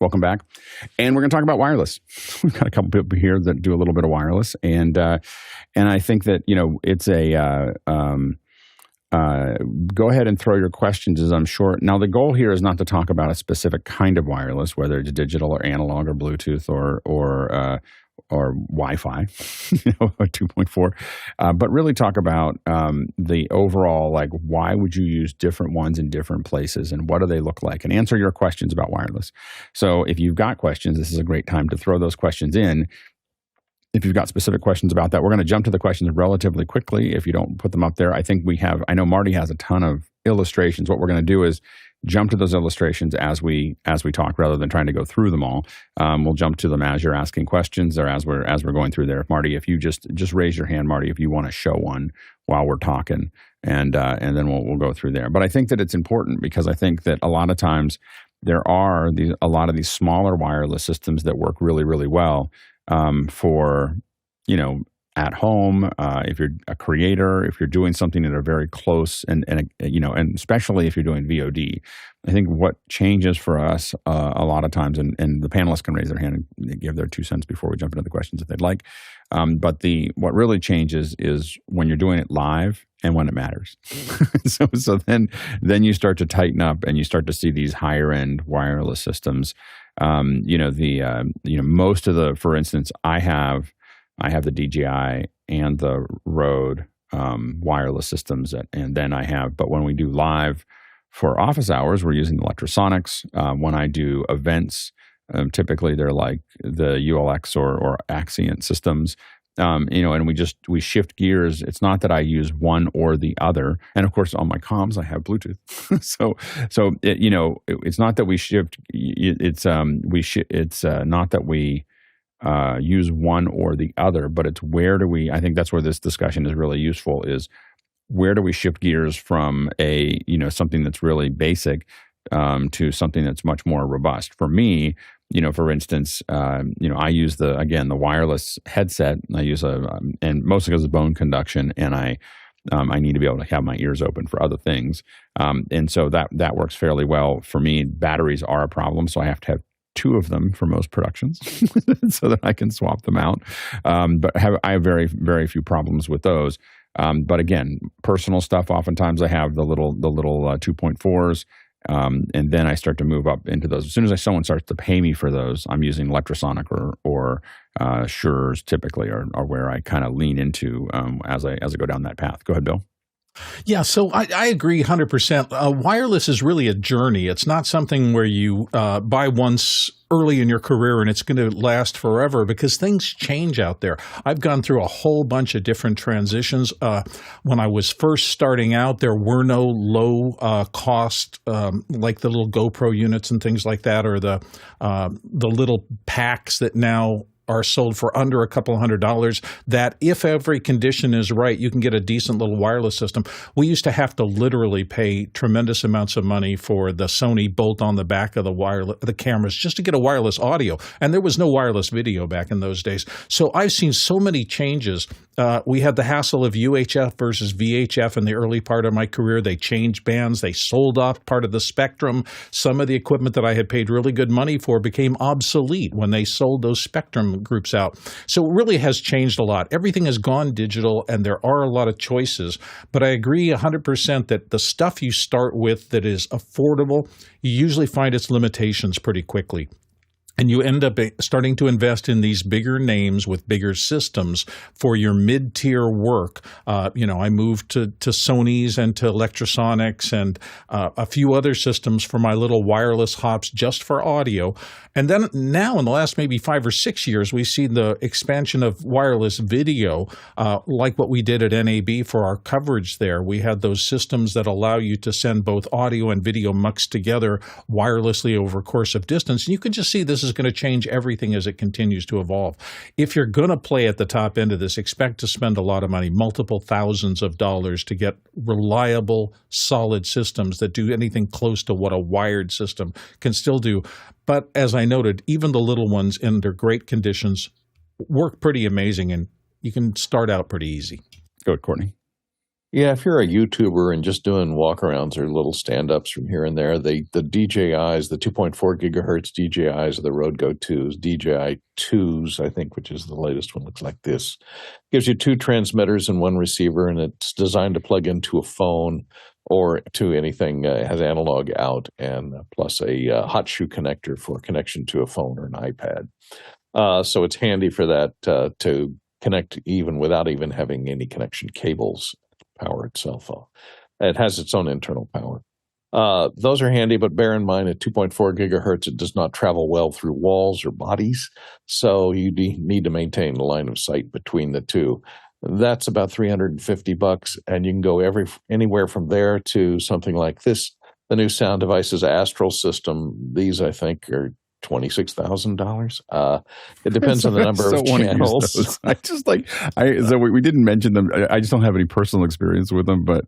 Welcome back. And we're going to talk about wireless. We've got a couple people here that do a little bit of wireless. And I think that, it's go ahead and throw your questions as I'm sure. Now, the goal here is not to talk about a specific kind of wireless, whether it's digital or analog or Bluetooth or Wi-Fi, 2.4, but really talk about the overall, like, why would you use different ones in different places and what do they look like, and answer your questions about wireless. So if you've got questions, this is a great time to throw those questions in. If you've got specific questions about that, we're going to jump to the questions relatively quickly. If you don't put them up there, I know Marty has a ton of illustrations. What we're going to do is jump to those illustrations as we talk, rather than trying to go through them all. We'll jump to them as you're asking questions or as we're going through there. Marty, if you just raise your hand, Marty, if you want to show one while we're talking, and then we'll go through there. But I think that it's important because I think that a lot of times there are a lot of these smaller wireless systems that work really, really well for, at home, if you're a creator, if you're doing something that are very close, and especially if you're doing VOD. I think what changes for us a lot of times, and the panelists can raise their hand and give their 2 cents before we jump into the questions if they'd like. But what really changes is when you're doing it live and when it matters. so then you start to tighten up and you start to see these higher end wireless systems. Most of the, for instance, I have the DJI and the Rode wireless systems, but when we do live for office hours, we're using Electrosonics. When I do events, typically they're like the ULX or Axient systems. And we shift gears. It's not that I use one or the other. And of course, on my comms, I have Bluetooth. It's not that we shift. It's not that we use one or the other, but it's I think that's where this discussion is really useful, is where do we shift gears from something that's really basic to something that's much more robust. For me, for instance, I use the wireless headset. I use and mostly because of bone conduction, and I need to be able to have my ears open for other things. And so that works fairly well for me. Batteries are a problem, so I have to have 2 of them for most productions so that I can swap them out. But I have very, very few problems with those. But again, personal stuff, oftentimes I have the little 2.4s. And then I start to move up into those. As soon as someone starts to pay me for those, I'm using Electrosonic or Shure's typically are where I kind of lean into as I go down that path. Go ahead, Bill. Yeah, so I agree 100%. Wireless is really a journey. It's not something where you buy once early in your career and it's going to last forever, because things change out there. I've gone through a whole bunch of different transitions. When I was first starting out, there were no low cost, like the little GoPro units and things like that, or the little packs that now are sold for under a couple $100, that if every condition is right, you can get a decent little wireless system. We used to have to literally pay tremendous amounts of money for the Sony bolt on the back of the cameras just to get a wireless audio. And there was no wireless video back in those days. So I've seen so many changes. We had the hassle of UHF versus VHF in the early part of my career. They changed bands. They sold off part of the spectrum. Some of the equipment that I had paid really good money for became obsolete when they sold those spectrum groups out. So it really has changed a lot. Everything has gone digital, and there are a lot of choices. But I agree 100% that the stuff you start with that is affordable, you usually find its limitations pretty quickly. And you end up starting to invest in these bigger names with bigger systems for your mid-tier work. I moved to Sony's and to Electrosonics and a few other systems for my little wireless hops just for audio. And then now in the last maybe 5 or 6 years, we've seen the expansion of wireless video, like what we did at NAB for our coverage there. We had those systems that allow you to send both audio and video mixed together wirelessly over a course of distance. And you can just see this is going to change everything as it continues to evolve. If you're going to play at the top end of this, expect to spend a lot of money, multiple thousands of dollars, to get reliable, solid systems that do anything close to what a wired system can still do. But as I noted, even the little ones in their great conditions work pretty amazing, and you can start out pretty easy. Go ahead, Courtney. Yeah, if you're a YouTuber and just doing walkarounds or little stand-ups from here and there, the DJIs, the 2.4 gigahertz DJIs are the road go-tos. DJI 2s, I think, which is the latest one, looks like this. Gives you 2 transmitters and 1 receiver, and it's designed to plug into a phone or to anything. It has analog out and plus a hot shoe connector for connection to a phone or an iPad. So it's handy for that to connect even without even having any connection cables. Power itself. It has its own internal power. Those are handy, but bear in mind at 2.4 gigahertz, it does not travel well through walls or bodies, so you need to maintain a line of sight between the two. That's about $350, and you can go anywhere from there to something like this. The new Sound Devices Astral system. These, I think, are $26,000. It depends on the number of channels. So we didn't mention them. I just don't have any personal experience with them, but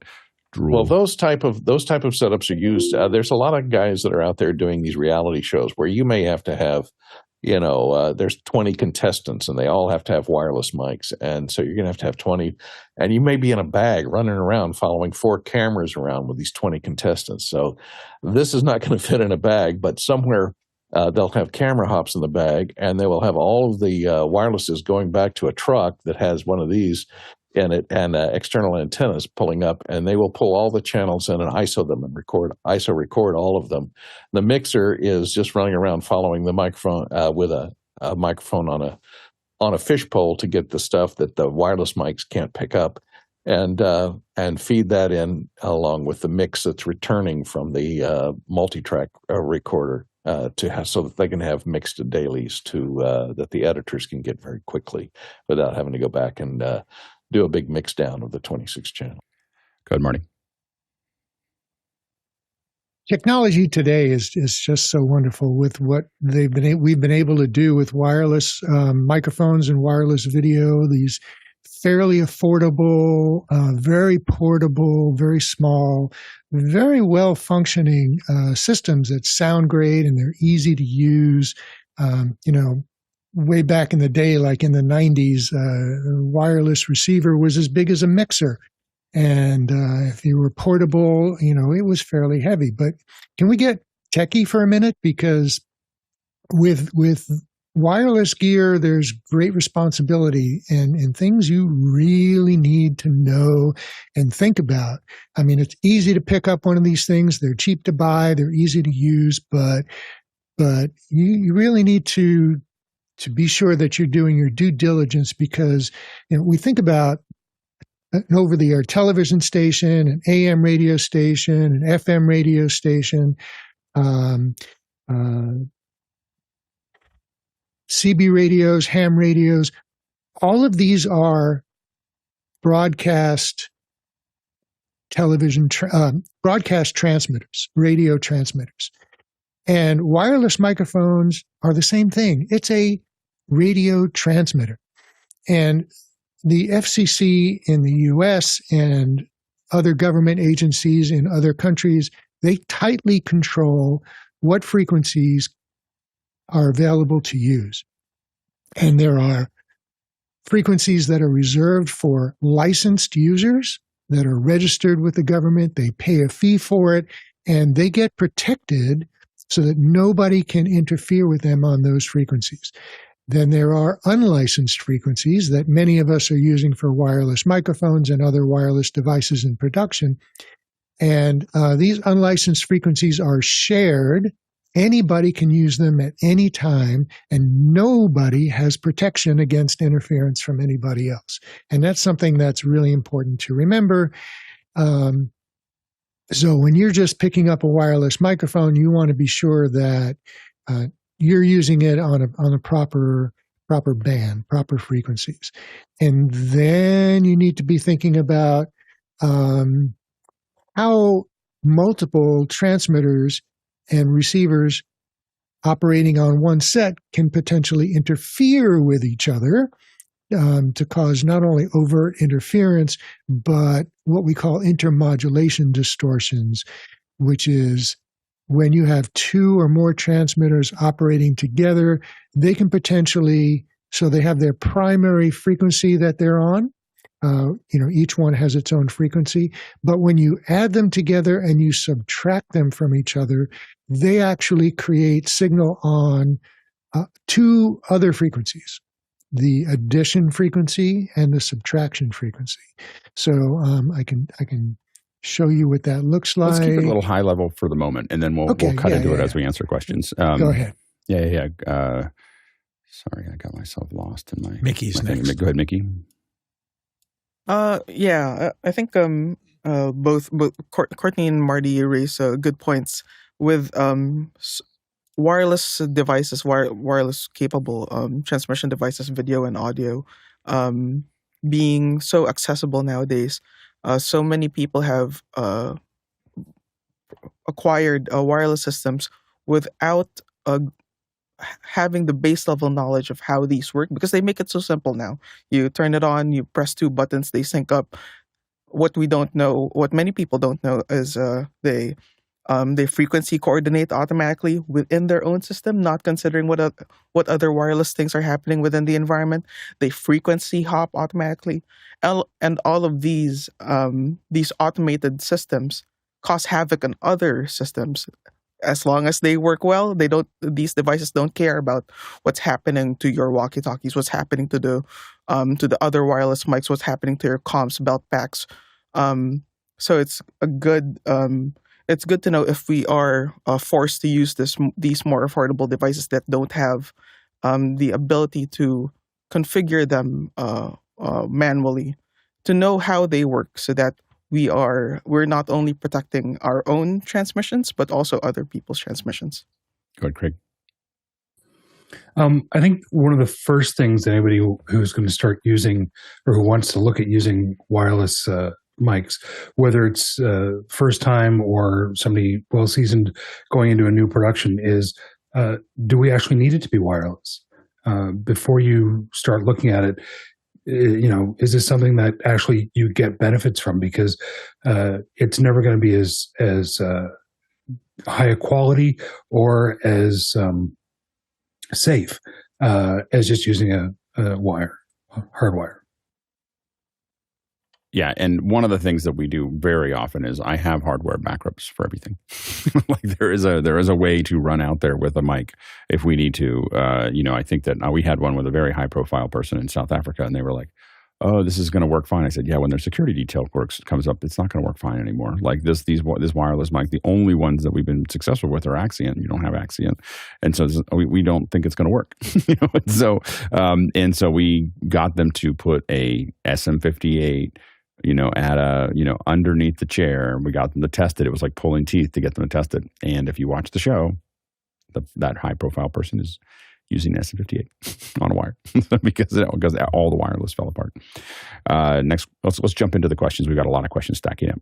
drool. Well, those type of setups are used. There's a lot of guys that are out there doing these reality shows where you may have to have, there's 20 contestants and they all have to have wireless mics, and so you're going to have 20, and you may be in a bag running around following 4 cameras around with these 20 contestants. So this is not going to fit in a bag, but somewhere. They'll have camera hops in the bag, and they will have all of the wirelesses going back to a truck that has one of these in it and external antennas pulling up, and they will pull all the channels in and ISO them and record all of them. The mixer is just running around following the microphone with a microphone on a fishpole to get the stuff that the wireless mics can't pick up, and feed that in along with the mix that's returning from the multi-track recorder. So that they can have mixed dailies that the editors can get very quickly without having to go back and do a big mix down of the 26 channel. Go ahead, Marty. Technology today is just so wonderful with what we've been able to do with wireless microphones and wireless video. These fairly affordable, very portable, very small, very well-functioning systems that sound great and they're easy to use. Way back in the day, like in the 90s, a wireless receiver was as big as a mixer. And if you were portable, it was fairly heavy. But can we get techie for a minute? Because with wireless gear, there's great responsibility and things you really need to know and think about. I mean, it's easy to pick up one of these things. They're cheap to buy. They're easy to use, but you really need to be sure that you're doing your due diligence, because we think about an over-the-air television station, an AM radio station, an FM radio station, CB radios, ham radios. All of these are broadcast television, broadcast transmitters, radio transmitters. And wireless microphones are the same thing. It's a radio transmitter. And the FCC in the US and other government agencies in other countries, they tightly control what frequencies are available to use. And there are frequencies that are reserved for licensed users that are registered with the government. They pay a fee for it, and they get protected so that nobody can interfere with them on those frequencies. Then there are unlicensed frequencies that many of us are using for wireless microphones and other wireless devices in production. And these unlicensed frequencies are shared. Anybody can use them at any time, and nobody has protection against interference from anybody else. And that's something that's really important to remember. So when you're just picking up a wireless microphone, you want to be sure that you're using it on a proper band, proper frequencies. And then you need to be thinking about how multiple transmitters and receivers operating on one set can potentially interfere with each other to cause not only overt interference, but what we call intermodulation distortions, which is when you have 2 or more transmitters operating together, they can potentially, so they have their primary frequency that they're on, Each one has its own frequency. But when you add them together and you subtract them from each other, they actually create signal on two other frequencies, the addition frequency and the subtraction frequency. So I can show you what that looks like. Let's keep it a little high level for the moment, and then we'll cut into it as we answer questions. Go ahead. Yeah. Sorry, I got myself lost in my... Mickey's my next. Thing. Go ahead, Mickey. I think both Courtney and Marty raise good points with wireless devices, wireless capable transmission devices, video and audio, being so accessible nowadays. So many people have acquired wireless systems without having the base level knowledge of how these work, because they make it so simple now. You turn it on, you press two buttons, they sync up. What many people don't know is they frequency coordinate automatically within their own system, not considering what other wireless things are happening within the environment. They frequency hop automatically, and all of these automated systems cause havoc on other systems. As long as they work well, these devices don't care about what's happening to your walkie-talkies, what's happening to the other wireless mics, what's happening to your comms belt packs. So it's good to know if we are forced to use these more affordable devices that don't have the ability to configure them manually, to know how they work, so that we're not only protecting our own transmissions, but also other people's transmissions. Go ahead, Craig. I think one of the first things that anybody who's going to start using, or who wants to look at using wireless mics, whether it's first time or somebody well seasoned going into a new production, is do we actually need it to be wireless? Before you start looking at it, is this something that actually you get benefits from? Because it's never going to be as high a quality or as safe as just using a hardwire. Yeah, and one of the things that we do very often is I have hardware backups for everything. Like there is a way to run out there with a mic if we need to. I think that we had one with a very high profile person in South Africa, and they were like, "Oh, this is going to work fine." I said, "Yeah, when their security detail comes up, it's not going to work fine anymore. Like this wireless mic, the only ones that we've been successful with are Axient. You don't have Axient, and so we don't think it's going to work." And so we got them to put a SM58. Underneath the chair. We got them to test it. It was like pulling teeth to get them to test it. And if you watch the show, that high profile person is using SM58 on a wire because all the wireless fell apart. Next, let's jump into the questions. We've got a lot of questions stacking up.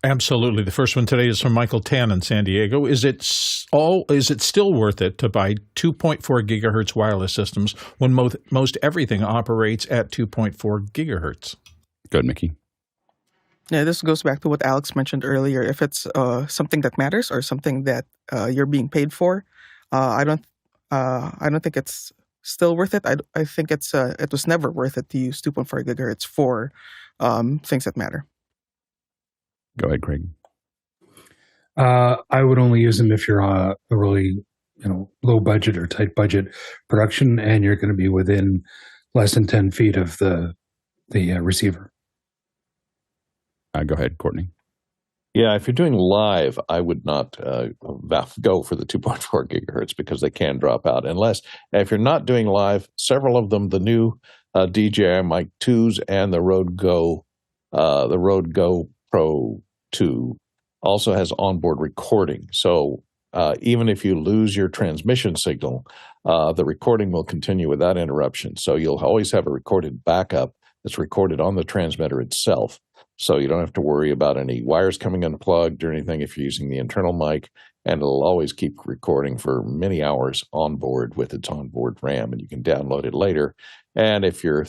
Absolutely. The first one today is from Michael Tan in San Diego. Is it still worth it to buy 2.4 gigahertz wireless systems when most everything operates at 2.4 gigahertz? Good, Mickey. Yeah, this goes back to what Alex mentioned earlier. If it's something that matters or something that you're being paid for, I don't think it's still worth it. I think it was never worth it to use 2.4 gigahertz for things that matter. Go ahead, Craig. I would only use them if you're on a really low budget or tight budget production, and you're going to be within less than 10 feet of the receiver. Go ahead, Courtney. Yeah, if you're doing live, I would not go for the 2.4 gigahertz because they can drop out. If you're not doing live, several of them, the new DJI Mic 2s and the Rode Go Pro 2 also has onboard recording. So even if you lose your transmission signal, the recording will continue without interruption. So you'll always have a recorded backup that's recorded on the transmitter itself. So you don't have to worry about any wires coming unplugged or anything if you're using the internal mic, and it'll always keep recording for many hours on board with its onboard RAM, and you can download it later. And if your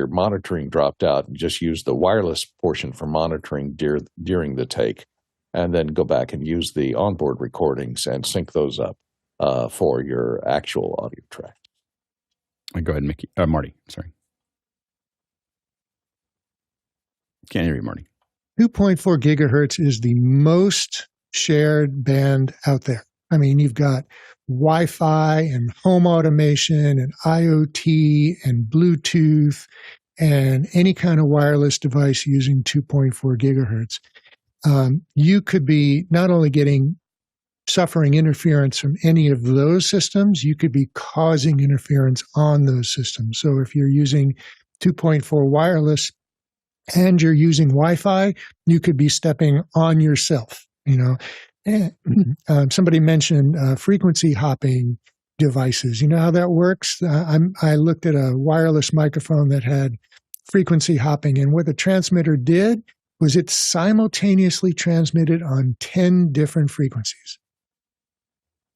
monitoring dropped out, you just use the wireless portion for monitoring during the take, and then go back and use the onboard recordings and sync those up for your actual audio track. Go ahead, Marty. Sorry. Can't hear you, Marty. 2.4 gigahertz is the most shared band out there. I mean, you've got Wi-Fi and home automation and IoT and Bluetooth and any kind of wireless device using 2.4 gigahertz. You could be not only suffering interference from any of those systems, you could be causing interference on those systems. So if you're using 2.4 wireless and you're using Wi-Fi, you could be stepping on yourself, you know. And, somebody mentioned frequency hopping devices. You know how that works? I looked at a wireless microphone that had frequency hopping, and what the transmitter did was it simultaneously transmitted on 10 different frequencies.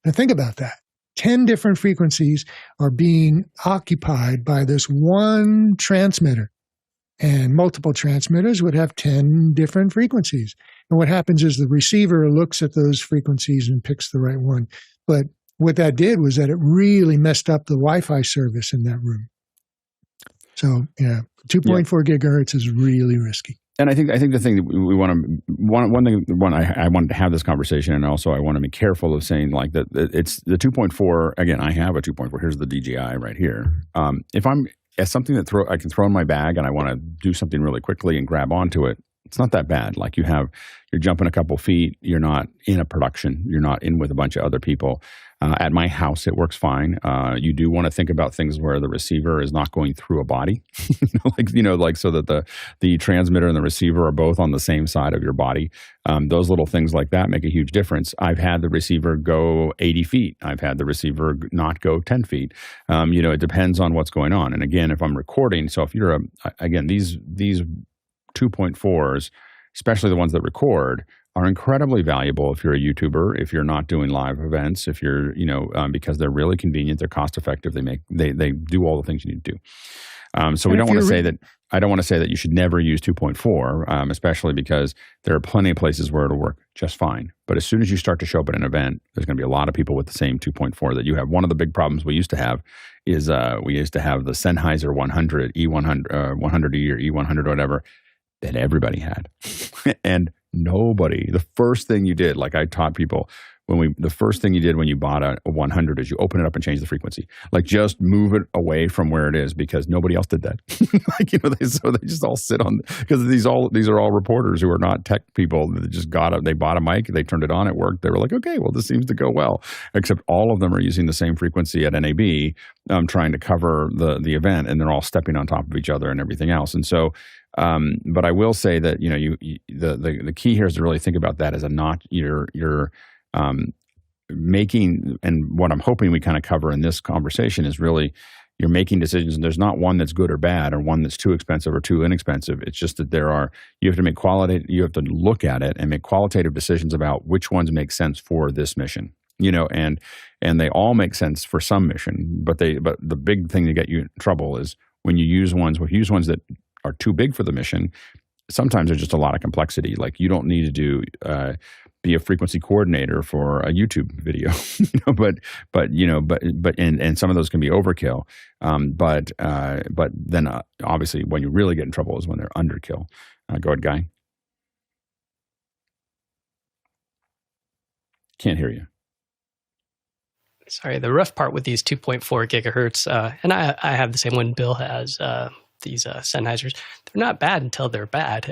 Now think about that. 10 different frequencies are being occupied by this one transmitter. And multiple transmitters would have 10 different frequencies. And what happens is the receiver looks at those frequencies and picks the right one. But what that did was that it really messed up the Wi-Fi service in that room. So, yeah, 2.4 gigahertz is really risky. And I think the thing that we want to I wanted to have this conversation, and also I want to be careful of saying like that it's the 2.4. Again, I have a 2.4. Here's the DJI right here. If I'm as something that I can throw in my bag, and I want to do something really quickly and grab onto it, it's not that bad. Like you're jumping a couple feet. You're not in a production. You're not in with a bunch of other people. At my house, it works fine. You do want to think about things where the receiver is not going through a body, like so that the transmitter and the receiver are both on the same side of your body. Those little things like that make a huge difference. I've had the receiver go 80 feet. I've had the receiver not go 10 feet. It depends on what's going on. And again, if I'm recording, so if you're these 2.4s, especially the ones that record, are incredibly valuable if you're a YouTuber, if you're not doing live events, if you're, because they're really convenient, they're cost effective, they do all the things you need to do. So we don't want to say that, I don't want to say that you should never use 2.4, especially because there are plenty of places where it'll work just fine. But as soon as you start to show up at an event, there's going to be a lot of people with the same 2.4 that you have. One of the big problems we used to have is we used to have the Sennheiser 100, E100, 100E or E100 or whatever, that everybody had. And the first thing you did, like I taught people, the first thing you did when you bought a 100 is you open it up and change the frequency. Like just move it away from where it is, because nobody else did that. So they just all sit on, because these are all reporters who are not tech people. They bought a mic, they turned it on, it worked. They were like, okay, well, this seems to go well. Except all of them are using the same frequency at NAB, trying to cover the event, and they're all stepping on top of each other and everything else. And so, but I will say that the key here is to really think about that as you're making, and what I'm hoping we kind of cover in this conversation is really you're making decisions, and there's not one that's good or bad, or one that's too expensive or too inexpensive. It's just that you have to look at it and make qualitative decisions about which ones make sense for this mission. And they all make sense for some mission, but the big thing to get you in trouble is when you use ones that are too big for the mission. Sometimes there's just a lot of complexity. Like you don't need to be a frequency coordinator for a YouTube video, and some of those can be overkill. But then obviously when you really get in trouble is when they're underkill. Go ahead, Guy. Can't hear you. Sorry, the rough part with these 2.4 gigahertz, and I have the same one Bill has, these Sennheisers, they're not bad until they're bad.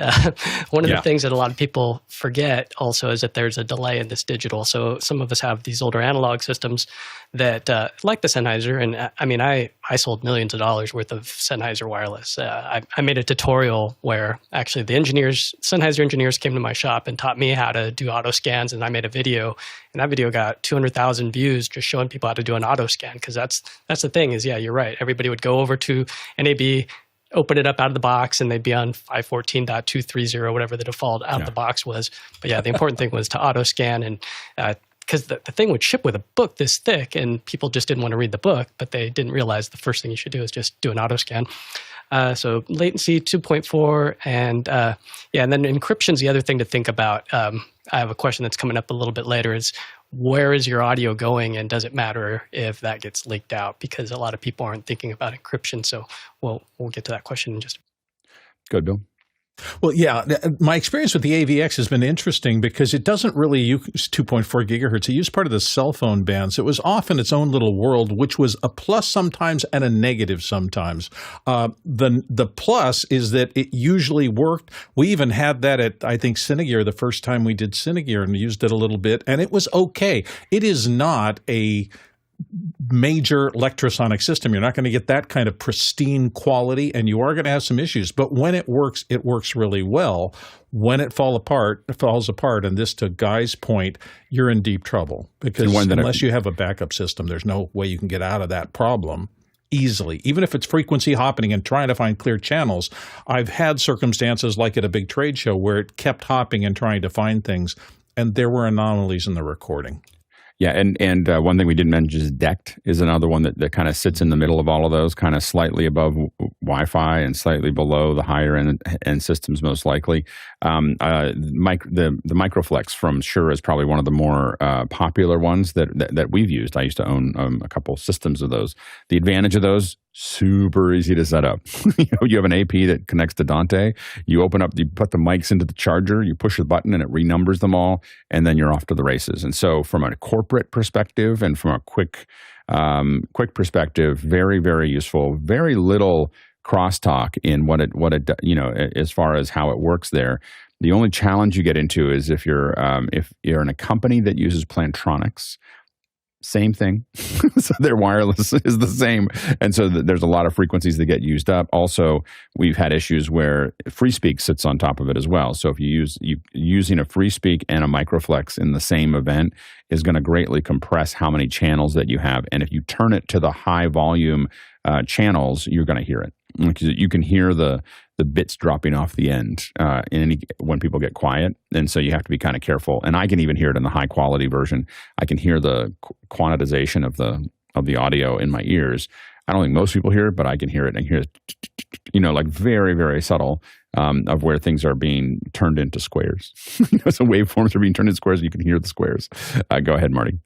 One of the things that a lot of people forget also is that there's a delay in this digital. So some of us have these older analog systems that, like the Sennheiser, and I sold millions of dollars worth of Sennheiser wireless. I made a tutorial where actually the Sennheiser engineers came to my shop and taught me how to do auto scans, and I made a video, and that video got 200,000 views just showing people how to do an auto scan, because that's the thing is, you're right. Everybody would go over to NAB, open it up out of the box, and they'd be on 514.230, whatever the default out of the box was. But the important thing was to auto scan, and because the thing would ship with a book this thick, and people just didn't want to read the book, but they didn't realize the first thing you should do is just do an auto scan. So latency 2.4, and then encryption's the other thing to think about. I have a question that's coming up a little bit later, is where is your audio going, and does it matter if that gets leaked out? Because a lot of people aren't thinking about encryption. So we'll get to that question in just a minute. Good, Bill. Well, yeah, my experience with the AVX has been interesting because it doesn't really use 2.4 gigahertz. It used part of the cell phone bands. It was often its own little world, which was a plus sometimes and a negative sometimes. The plus is that it usually worked. We even had that at, I think, Cinegear the first time we did Cinegear and used it a little bit, and it was okay. It is not a major electrosonic system. You're not going to get that kind of pristine quality, and you are going to have some issues. But when it works really well. When it falls apart, and this, to Guy's point, you're in deep trouble because unless you have a backup system, there's no way you can get out of that problem easily. Even if it's frequency hopping and trying to find clear channels, I've had circumstances like at a big trade show where it kept hopping and trying to find things, and there were anomalies in the recording. Yeah, and one thing we didn't mention is DECT is another one that kind of sits in the middle of all of those, kind of slightly above Wi-Fi and slightly below the higher end systems, most likely. The Microflex from Shure is probably one of the more popular ones that we've used. I used to own a couple systems of those. The advantage of those, super easy to set up. You have an AP that connects to Dante. You open up, you put the mics into the charger, you push the button, and it renumbers them all, and then you're off to the races. And so, from a corporate perspective and from a quick perspective, very, very useful. Very little crosstalk in what it as far as how it works there. The only challenge you get into is if you're in a company that uses Plantronics. Same thing. So their wireless is the same. And so there's a lot of frequencies that get used up. Also, we've had issues where FreeSpeak sits on top of it as well. So if using a FreeSpeak and a Microflex in the same event is going to greatly compress how many channels that you have. And if you turn it to the high volume channels, you're going to hear it. Because you can hear the bits dropping off the end when people get quiet, and so you have to be kind of careful. And I can even hear it in the high quality version. I can hear the quantization of the audio in my ears. I don't think most people hear it, but I can hear it. And hear it, like very, very subtle of where things are being turned into squares. So waveforms are being turned into squares, and you can hear the squares. Go ahead, Marty.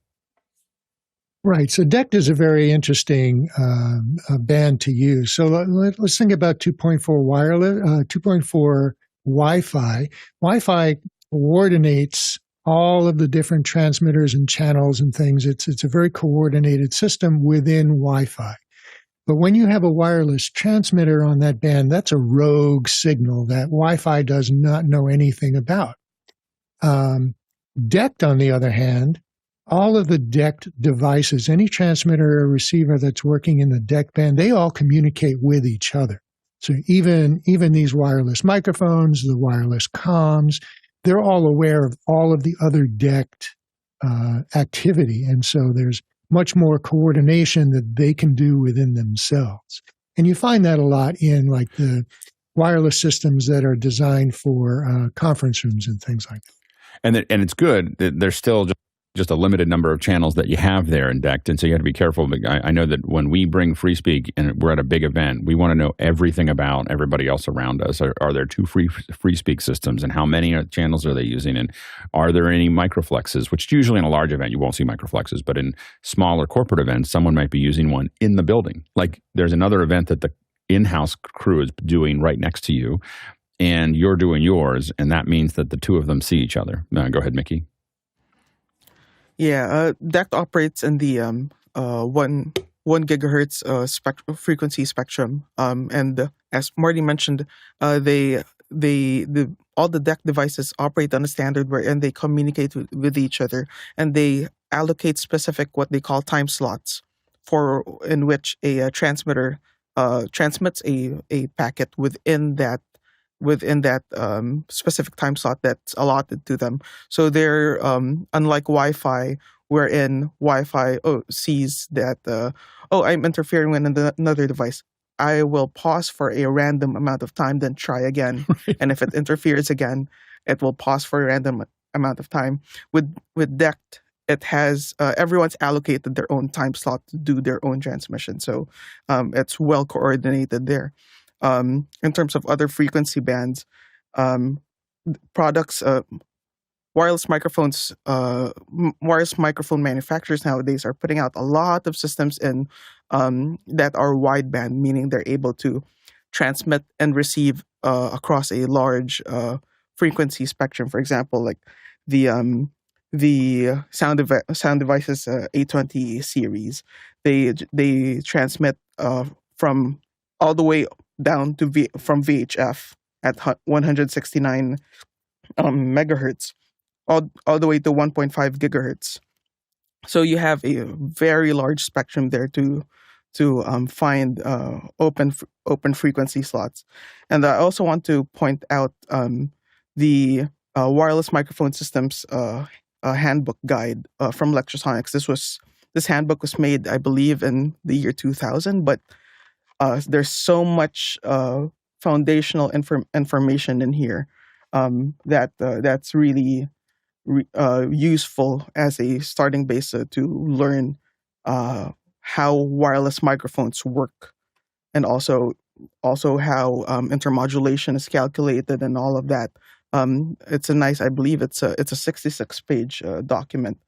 Right. So DECT is a very interesting band to use. So let's think about 2.4 wireless, 2.4 Wi-Fi. Wi-Fi coordinates all of the different transmitters and channels and things. It's a very coordinated system within Wi-Fi. But when you have a wireless transmitter on that band, that's a rogue signal that Wi-Fi does not know anything about. DECT, on the other hand, all of the DECT devices, any transmitter or receiver that's working in the DECT band, they all communicate with each other. So even these wireless microphones, the wireless comms, they're all aware of all of the other DECT activity. And so there's much more coordination that they can do within themselves. And you find that a lot in like the wireless systems that are designed for conference rooms and things like that. And it's good that there's still just a limited number of channels that you have there in DECT, and so you have to be careful. But I know that when we bring FreeSpeak and we're at a big event, we want to know everything about everybody else around us. Are there two FreeSpeak systems, and how many channels are they using, and are there any microflexes? Which usually in a large event you won't see microflexes, but in smaller corporate events, someone might be using one in the building. Like there's another event that the in-house crew is doing right next to you, and you're doing yours, and that means that the two of them see each other. Go ahead, Mickey. Yeah, DECT operates in the 1 gigahertz frequency spectrum, and as Marty mentioned, all the DECT devices operate on a standard wherein they communicate with each other, and they allocate specific what they call time slots in which a transmitter transmits a packet within that specific time slot that's allotted to them. So they're unlike Wi-Fi, wherein Wi-Fi sees that I'm interfering with another device. I will pause for a random amount of time, then try again. Right. And if it interferes again, it will pause for a random amount of time. With DECT, it has everyone's allocated their own time slot to do their own transmission. So it's well coordinated there. In terms of other frequency bands, products, wireless microphone manufacturers nowadays are putting out a lot of systems that are wideband, meaning they're able to transmit and receive across a large frequency spectrum. For example, like the sound devices A20 series, they transmit from all the way down to from VHF at 169 megahertz, all the way to 1.5 gigahertz. So you have a very large spectrum there to find open frequency slots. And I also want to point out the wireless microphone systems handbook guide from Lectrosonics. This handbook was made, I believe, in the year 2000, but there's so much foundational information in here that's really useful as a starting base to learn how wireless microphones work, and also how intermodulation is calculated and all of that. It's a nice, I believe it's a 66-page document,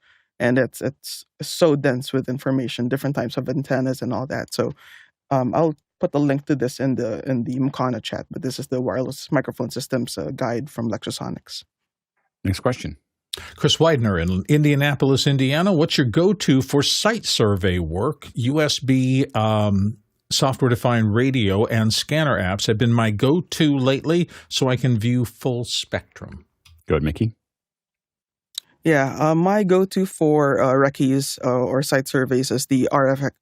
and it's so dense with information, different types of antennas and all that. So I'll put the link to this in the Mkana chat. But this is the wireless microphone systems guide from Lectrosonics. Next question. Chris Widener in Indianapolis, Indiana. What's your go-to for site survey work? USB software-defined radio and scanner apps have been my go-to lately, so I can view full spectrum. Go ahead, Mickey. Yeah, my go-to for recce's or site surveys is the RF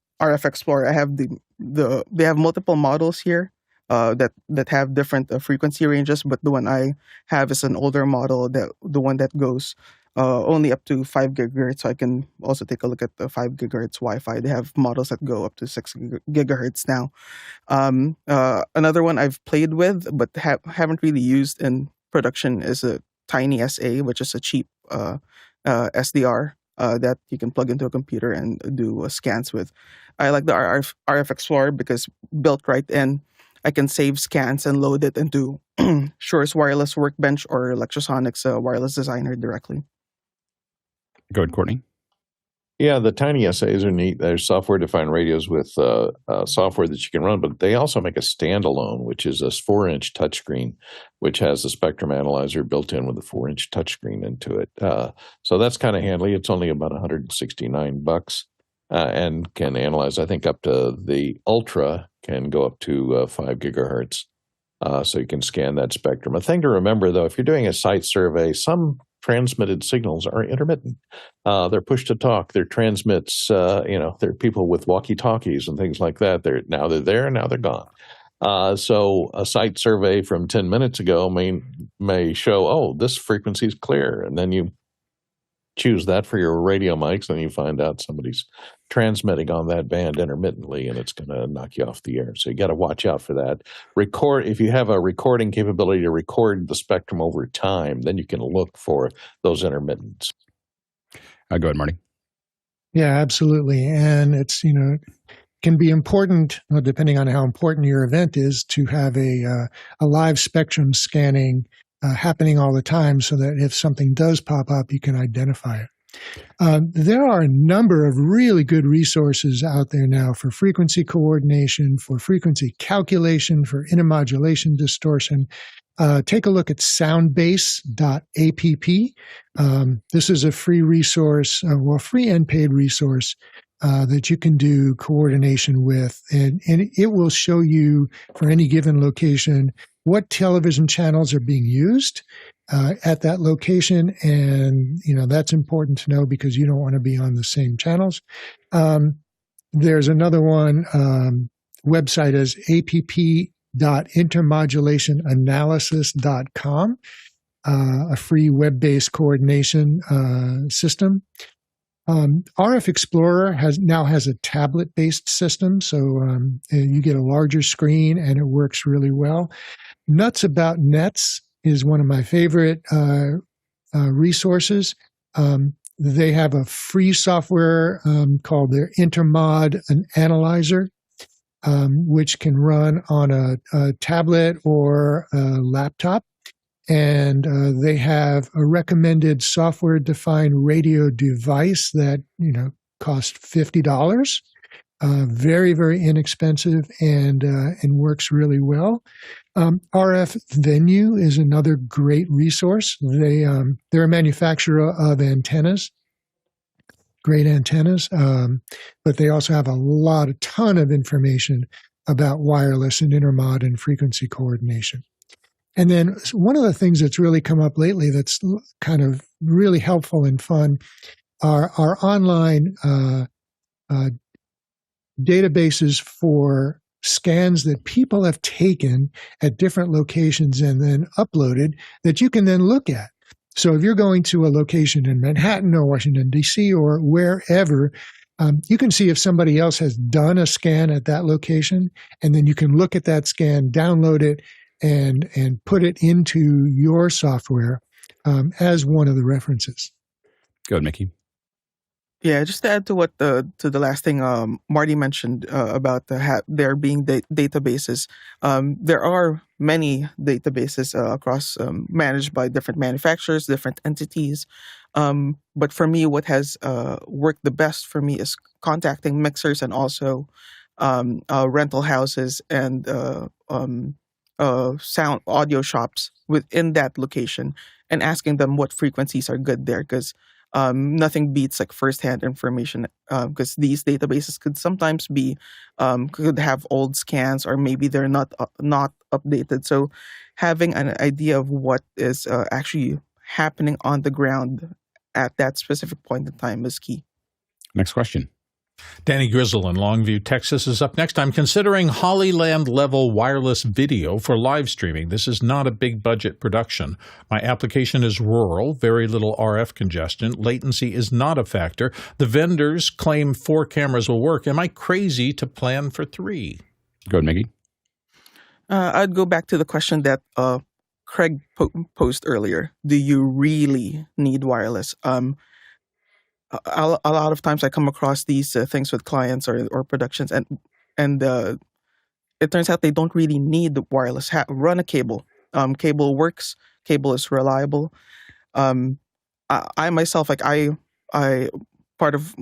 Explorer. I have they have multiple models here that have different frequency ranges, but the one I have is an older model, the one that goes only up to 5 gigahertz. So I can also take a look at the 5 gigahertz Wi-Fi. They have models that go up to 6 gigahertz now. Another one I've played with but haven't really used in production is a Tiny SA, which is a cheap SDR that you can plug into a computer and do scans with. I like the RF Explorer because built right in, I can save scans and load it into Shure's Wireless Workbench or Lectrosonics Wireless Designer directly. Go ahead, Courtney. Yeah, the Tiny SAs are neat. There's software-defined radios with software that you can run, but they also make a standalone, which is a 4-inch touchscreen, which has a spectrum analyzer built in with a 4-inch touchscreen into it. So that's kind of handy. It's only about $169 and can analyze, I think, up to the Ultra can go up to 5 gigahertz. So you can scan that spectrum. A thing to remember, though, if you're doing a site survey, some transmitted signals are intermittent. They're push to talk. They're transmits. They're people with walkie-talkies and things like that. They're there, now they're gone. So a site survey from 10 minutes ago may show, oh, this frequency is clear, and then you choose that for your radio mics, and you find out somebody's transmitting on that band intermittently, and it's going to knock you off the air. So you got to watch out for that. Record, if you have a recording capability to record the spectrum over time, then you can look for those intermittents. Go ahead, Marty. Yeah, absolutely. And it's, can be important, depending on how important your event is, to have a live spectrum scanning happening all the time so that if something does pop up, you can identify it. There are a number of really good resources out there now for frequency coordination, for frequency calculation, for intermodulation distortion. Take a look at soundbase.app. This is a free resource, free and paid resource that you can do coordination with. And it will show you for any given location what television channels are being used at that location. And, that's important to know because you don't want to be on the same channels. There's another one, website is app.intermodulationanalysis.com, a free web-based coordination system. RF Explorer now has a tablet-based system, so you get a larger screen and it works really well. Nuts About Nets is one of my favorite resources. They have a free software called their Intermod Analyzer, which can run on a tablet or a laptop. And they have a recommended software-defined radio device that, costs $50. very, very inexpensive and works really well. RF Venue is another great resource. They're a manufacturer of antennas, great antennas, but they also have a ton of information about wireless and intermod and frequency coordination. And then one of the things that's really come up lately that's kind of really helpful and fun are online databases for scans that people have taken at different locations and then uploaded that you can then look at. So if you're going to a location in Manhattan or Washington, D.C. or wherever, you can see if somebody else has done a scan at that location, and then you can look at that scan, download it, and put it into your software as one of the references. Go ahead, Mickey. Yeah, just to add to what to the last thing Marty mentioned about there being databases. There are many databases across managed by different manufacturers, different entities. But for me, what has worked the best for me is contacting mixers and also rental houses and sound audio shops within that location and asking them what frequencies are good there, because nothing beats like firsthand information, because these databases could sometimes be could have old scans or maybe they're not updated. So having an idea of what is actually happening on the ground at that specific point in time is key. Next question. Danny Grizzle in Longview, Texas is up next. I'm considering Hollyland-level wireless video for live streaming. This is not a big budget production. My application is rural, very little RF congestion. Latency is not a factor. The vendors claim 4 cameras will work. Am I crazy to plan for 3? Go ahead, Mickey. I'd go back to the question that Craig posed earlier. Do you really need wireless? A lot of times I come across these things with clients or productions, and it turns out they don't really need the wireless. Run a cable. Cable works. Cable is reliable. I myself, like I part of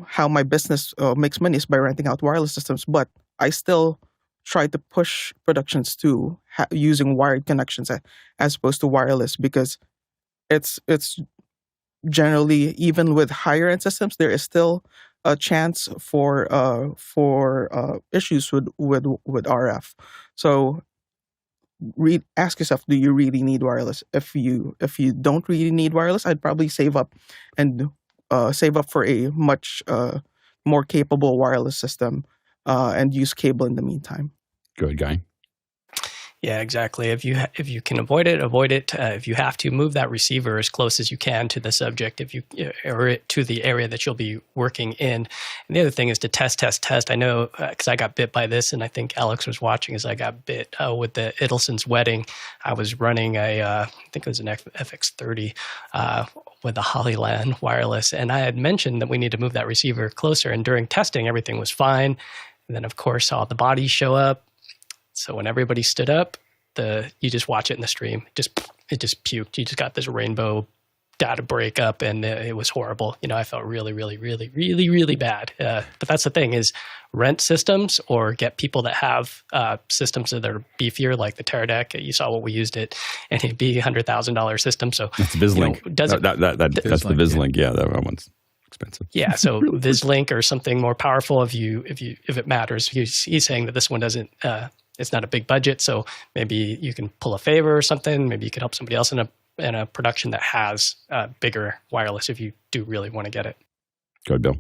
how my business makes money is by renting out wireless systems, but I still try to push productions to using wired connections as opposed to wireless, because it's generally, even with higher end systems, there is still a chance for issues with RF. So ask yourself, do you really need wireless? If you don't really need wireless, I'd probably save up for a much more capable wireless system and use cable in the meantime. Good guy. Yeah, exactly. If you can avoid it, avoid it. If you have to, move that receiver as close as you can to the subject, or to the area that you'll be working in. And the other thing is to test. I know because I got bit by this, and I think Alex was watching as I got bit with the Idelson's wedding. I was running I think it was an FX30 with a Hollyland wireless, and I had mentioned that we need to move that receiver closer. And during testing, everything was fine. And then, of course, saw the bodies show up. So when everybody stood up, you just watch it in the stream. It just puked. You just got this rainbow data breakup, and it was horrible. I felt really, really, really, really, really bad. But that's the thing is rent systems or get people that have systems that are beefier, like the Teradek. You saw what we used it, and it'd be $100,000 system. So that's Vislink. That's the Vislink. Yeah, that one's expensive. Yeah, so Vislink or something more powerful if it matters. He's saying that this one doesn't. It's not a big budget, so maybe you can pull a favor or something. Maybe you could help somebody else in a production that has bigger wireless if you do really want to get it. Go ahead, Bill.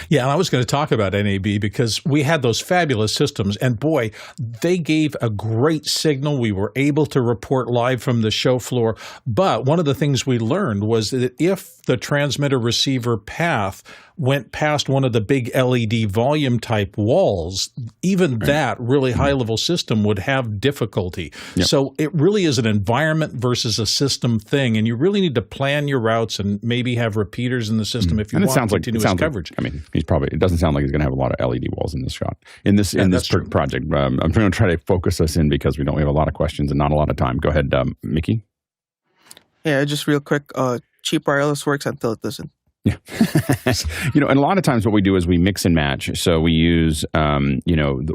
Yeah, and I was going to talk about NAB because we had those fabulous systems, and boy, they gave a great signal. We were able to report live from the show floor, but one of the things we learned was that if the transmitter-receiver path went past one of the big LED volume type walls, even that really high-level system would have difficulty. Yep. So it really is an environment versus a system thing, and you really need to plan your routes and maybe have repeaters in the system if you want continuous coverage. It doesn't sound like he's going to have a lot of LED walls in this shot, in this project. I'm going to try to focus us in because we have a lot of questions and not a lot of time. Go ahead, Mickey. Yeah, just real quick. Cheap wireless works until it doesn't. Yeah. And a lot of times what we do is we mix and match. So we use, the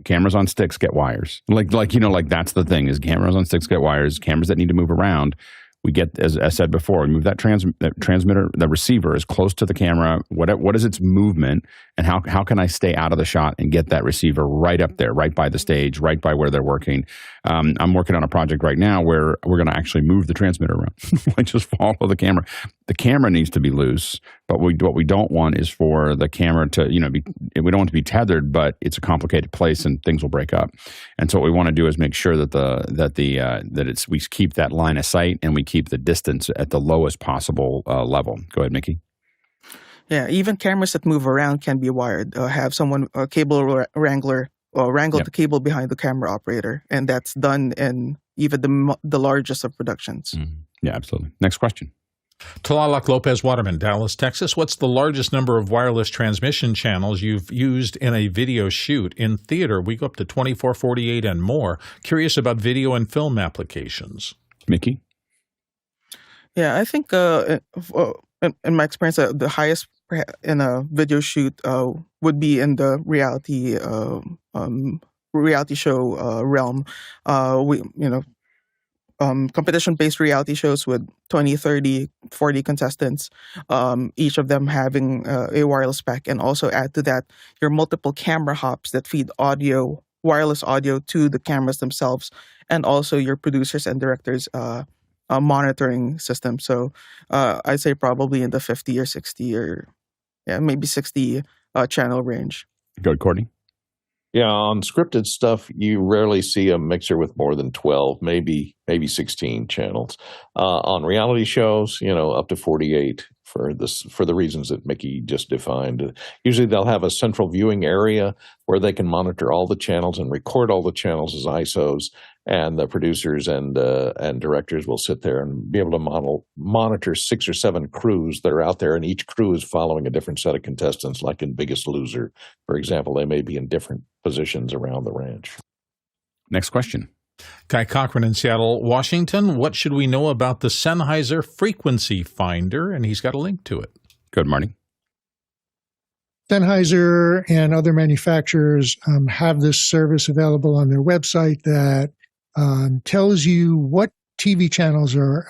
cameras on sticks get wires. Like that's the thing is cameras on sticks get wires. Cameras that need to move around. We get, as I said before, we move that transmitter, the receiver as close to the camera. What is its movement, and how can I stay out of the shot and get that receiver right up there, right by the stage, right by where they're working? I'm working on a project right now where we're going to actually move the transmitter around, like just follow the camera. The camera needs to be loose, but what we don't want is for the camera to, we don't want it to be tethered, but it's a complicated place and things will break up. And so what we want to do is make sure that we keep that line of sight and we keep the distance at the lowest possible level. Go ahead, Mickey. Yeah, even cameras that move around can be wired. Have someone, a cable wrangler, wrangle the cable behind the camera operator, and that's done in even the largest of productions. Mm-hmm. Yeah, absolutely. Next question. Tlaloc Lopez Waterman, Dallas, Texas. What's the largest number of wireless transmission channels you've used in a video shoot? In theater, we go up to 24, 48, and more. Curious about video and film applications. Mickey? Yeah, I think in my experience, the highest in a video shoot would be in the reality show realm. Competition-based reality shows with 20, 30, 40 contestants, each of them having a wireless pack, and also add to that your multiple camera hops that feed wireless audio to the cameras themselves, and also your producers and directors' monitoring system. So I'd say probably in the 50 or 60 or maybe 60 channel range. Good, Courtney. Yeah, on scripted stuff, you rarely see a mixer with more than 12, maybe 16 channels. On reality shows, up to 48 for the reasons that Mickey just defined. Usually they'll have a central viewing area where they can monitor all the channels and record all the channels as ISOs, and the producers and directors will sit there and be able to monitor 6 or 7 crews that are out there, and each crew is following a different set of contestants, like in Biggest Loser, for example. They may be in different positions around the ranch. Next question. Guy Cochran in Seattle, Washington. What should we know about the Sennheiser Frequency Finder? And he's got a link to it. Good, Marty. Sennheiser and other manufacturers have this service available on their website that tells you what TV channels are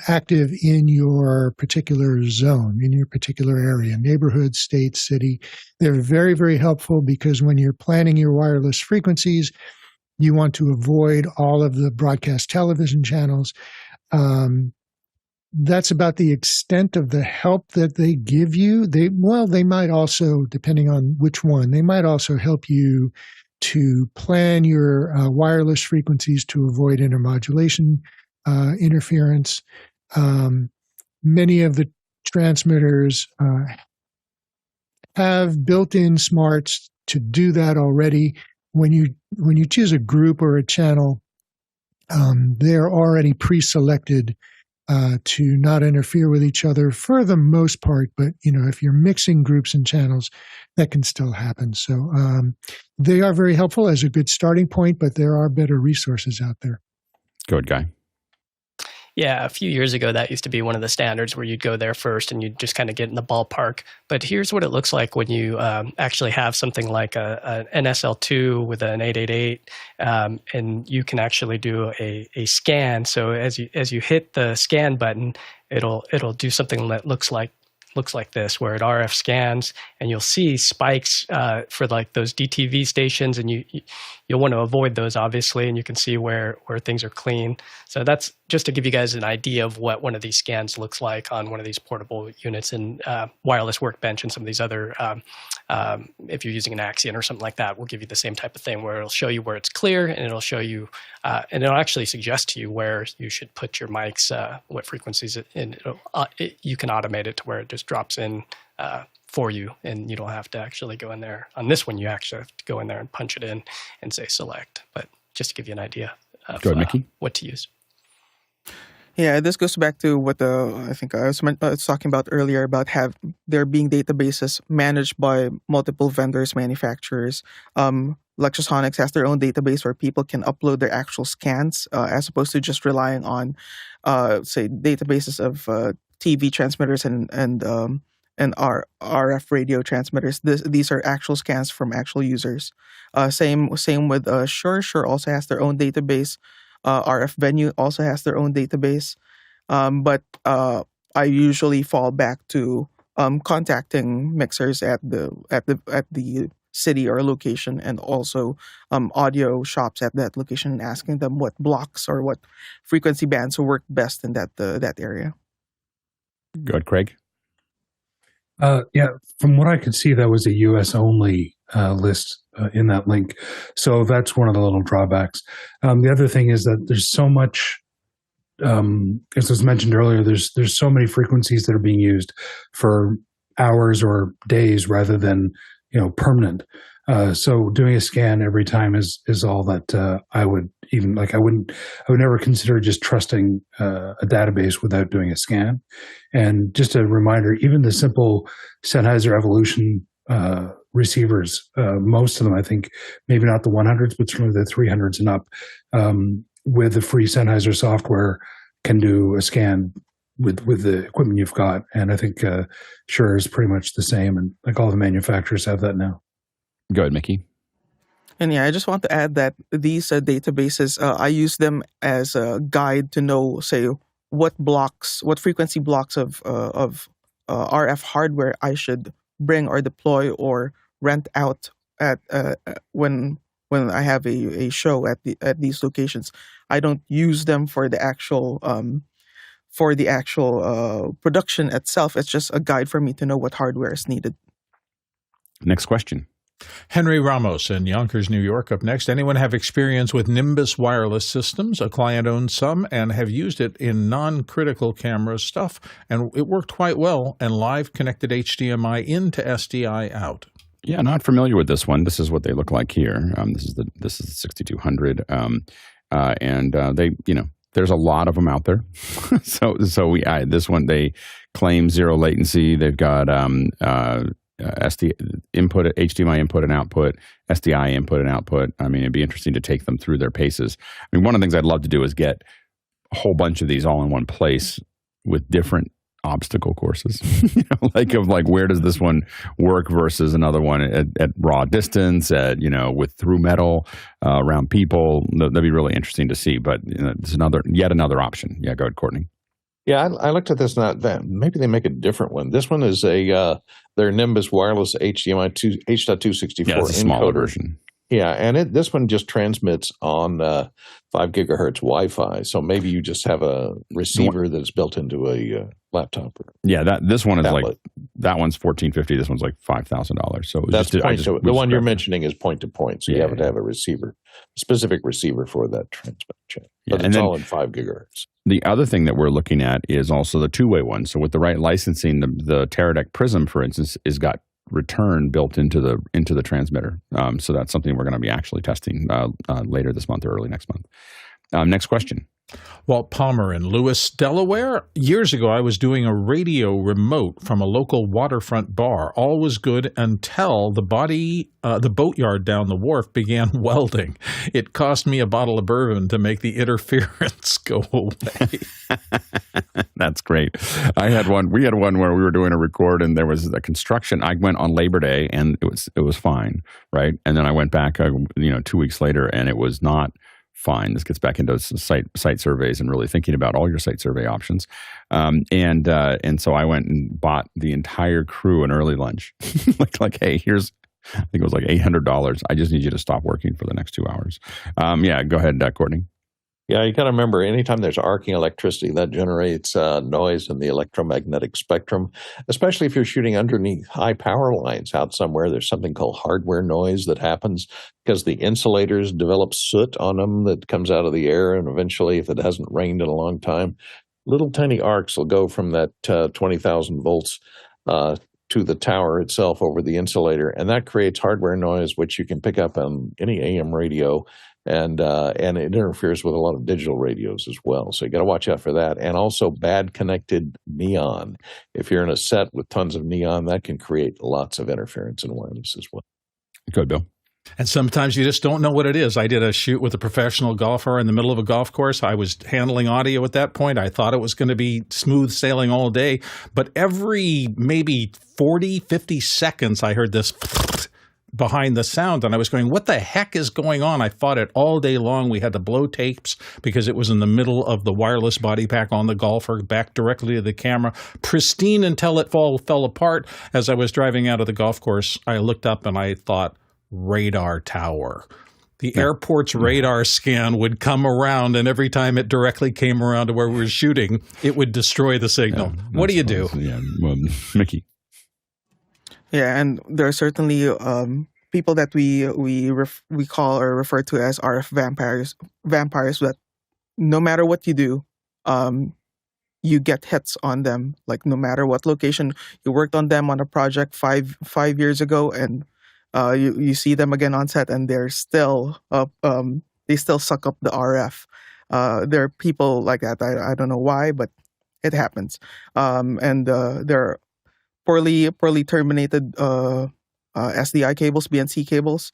active in your particular zone, in your particular area, neighborhood, state, city. They're very, very helpful because when you're planning your wireless frequencies, you want to avoid all of the broadcast television channels. That's about the extent of the help that they give you. They might also, depending on which one, they might also help you to plan your wireless frequencies to avoid intermodulation interference. Many of the transmitters have built-in smarts to do that already. When you choose a group or a channel, they're already pre-selected to not interfere with each other for the most part. But if you're mixing groups and channels, that can still happen. So they are very helpful as a good starting point, but there are better resources out there. Good, Guy. Yeah, a few years ago, that used to be one of the standards where you'd go there first and you'd just kind of get in the ballpark. But here's what it looks like when you actually have something like an SL2 with an 888, and you can actually do a scan. So as you hit the scan button, it'll do something that looks like this, where it RF scans, and you'll see spikes for like those DTV stations, and you'll want to avoid those, obviously, and you can see where things are clean. So that's just to give you guys an idea of what one of these scans looks like on one of these portable units, and Wireless Workbench and some of these other, if you're using an Axion or something like that, will give you the same type of thing, where it'll show you where it's clear, and it'll show you, and it'll actually suggest to you where you should put your mics, what frequencies, and you can automate it to where it just drops in for you, and you don't have to actually go in there. On this one, you actually have to go in there and punch it in and say select, but just to give you an idea of Mickey. What to use. Yeah, this goes back to what I think I was talking about earlier about there being databases managed by multiple vendors, manufacturers. Lexusonics has their own database where people can upload their actual scans as opposed to just relying on, say, databases of TV transmitters and RF radio transmitters. These are actual scans from actual users. Same with Shure. Shure also has their own database. RF Venue also has their own database. But I usually fall back to contacting mixers at the city or location, and also audio shops at that location, and asking them what blocks or what frequency bands work best in that area. Good, Craig. Yeah, from what I could see, that was a U.S. only list in that link. So that's one of the little drawbacks. The other thing is that there's so much, as was mentioned earlier, there's so many frequencies that are being used for hours or days rather than permanent. So doing a scan every time is all that I would even like. I would never consider just trusting a database without doing a scan. And just a reminder, even the simple Sennheiser Evolution receivers, most of them, I think, maybe not the 100s, but certainly the 300s and up, with the free Sennheiser software, can do a scan with the equipment you've got. And I think Shure is pretty much the same, and like all the manufacturers have that now. Go ahead, Mickey. And yeah, I just want to add that these databases, I use them as a guide to know, say, what frequency blocks of RF hardware I should bring or deploy or rent out at when I have a show at these locations. I don't use them for the actual production itself. It's just a guide for me to know what hardware is needed. Next question. Henry Ramos in Yonkers, New York, up next. Anyone have experience with Nimbus wireless systems? A client owns some and have used it in non-critical camera stuff, and it worked quite well, and live connected HDMI into SDI out. Yeah, not familiar with this one. This is what they look like here. This is the 6200, and they, there's a lot of them out there. so this one, they claim zero latency. They've got HDMI input and output, SDI input and output. I mean, it'd be interesting to take them through their paces. I mean, one of the things I'd love to do is get a whole bunch of these all in one place with different obstacle courses, like where does this one work versus another one at raw distance, with through metal around people. That'd be really interesting to see. But it's yet another option. Yeah, go ahead, Courtney. Yeah, I looked at this. Maybe they make a different one. This one is their Nimbus wireless HDMI H.264 yeah, it's a smaller version. Yeah, and this one just transmits on 5 gigahertz Wi-Fi. So maybe you just have a receiver that's built into a laptop. Yeah, this one is tablet. That one's $1,450. This one's like $5,000. So that's the one you're mentioning is point to point. So you have to have a specific receiver for that transmit chain. But it's all in 5 gigahertz. The other thing that we're looking at is also the two-way one. So with the right licensing, the Teradek Prism, for instance, is got return built into the transmitter. So that's something we're going to be actually testing later this month or early next month. Next question. Walt Palmer in Lewis, Delaware. Years ago, I was doing a radio remote from a local waterfront bar. All was good until the boatyard down the wharf began welding. It cost me a bottle of bourbon to make the interference go away. That's great. We had one where we were doing a record and there was a construction. I went on Labor Day and it was fine, right? And then I went back, 2 weeks later, and it was not fine. This gets back into site surveys and really thinking about all your site survey options. And so I went and bought the entire crew an early lunch. like, hey, I think it was like $800. I just need you to stop working for the next 2 hours. Go ahead, Courtney. Yeah, you got to remember, anytime there's arcing electricity, that generates noise in the electromagnetic spectrum, especially if you're shooting underneath high power lines out somewhere. There's something called hardware noise that happens because the insulators develop soot on them that comes out of the air, and eventually, if it hasn't rained in a long time, little tiny arcs will go from that 20,000 volts to the tower itself over the insulator, and that creates hardware noise, which you can pick up on any AM radio. And it interferes with a lot of digital radios as well. So you got to watch out for that. And also bad connected neon. If you're in a set with tons of neon, that can create lots of interference in wireless as well. Good, Bill. And sometimes you just don't know what it is. I did a shoot with a professional golfer in the middle of a golf course. I was handling audio at that point. I thought it was going to be smooth sailing all day. But every maybe 40, 50 seconds, I heard this behind the sound. And I was going, what the heck is going on? I fought it all day long. We had to blow tapes because it was in the middle of the wireless body pack on the golfer, back directly to the camera, pristine until it fell apart. As I was driving out of the golf course, I looked up and I thought, radar tower. The airport's radar scan would come around, and every time it directly came around to where we were shooting, it would destroy the signal. What do you do? Yeah, well, Mickey. Yeah, and there are certainly people that we call or refer to as RF vampires. Vampires that no matter what you do, you get hits on them. Like no matter what location you worked on them on a project five years ago, and you see them again on set, and they're still they still suck up the RF. There are people like that. I don't know why, but it happens. And there are poorly terminated SDI cables, BNC cables.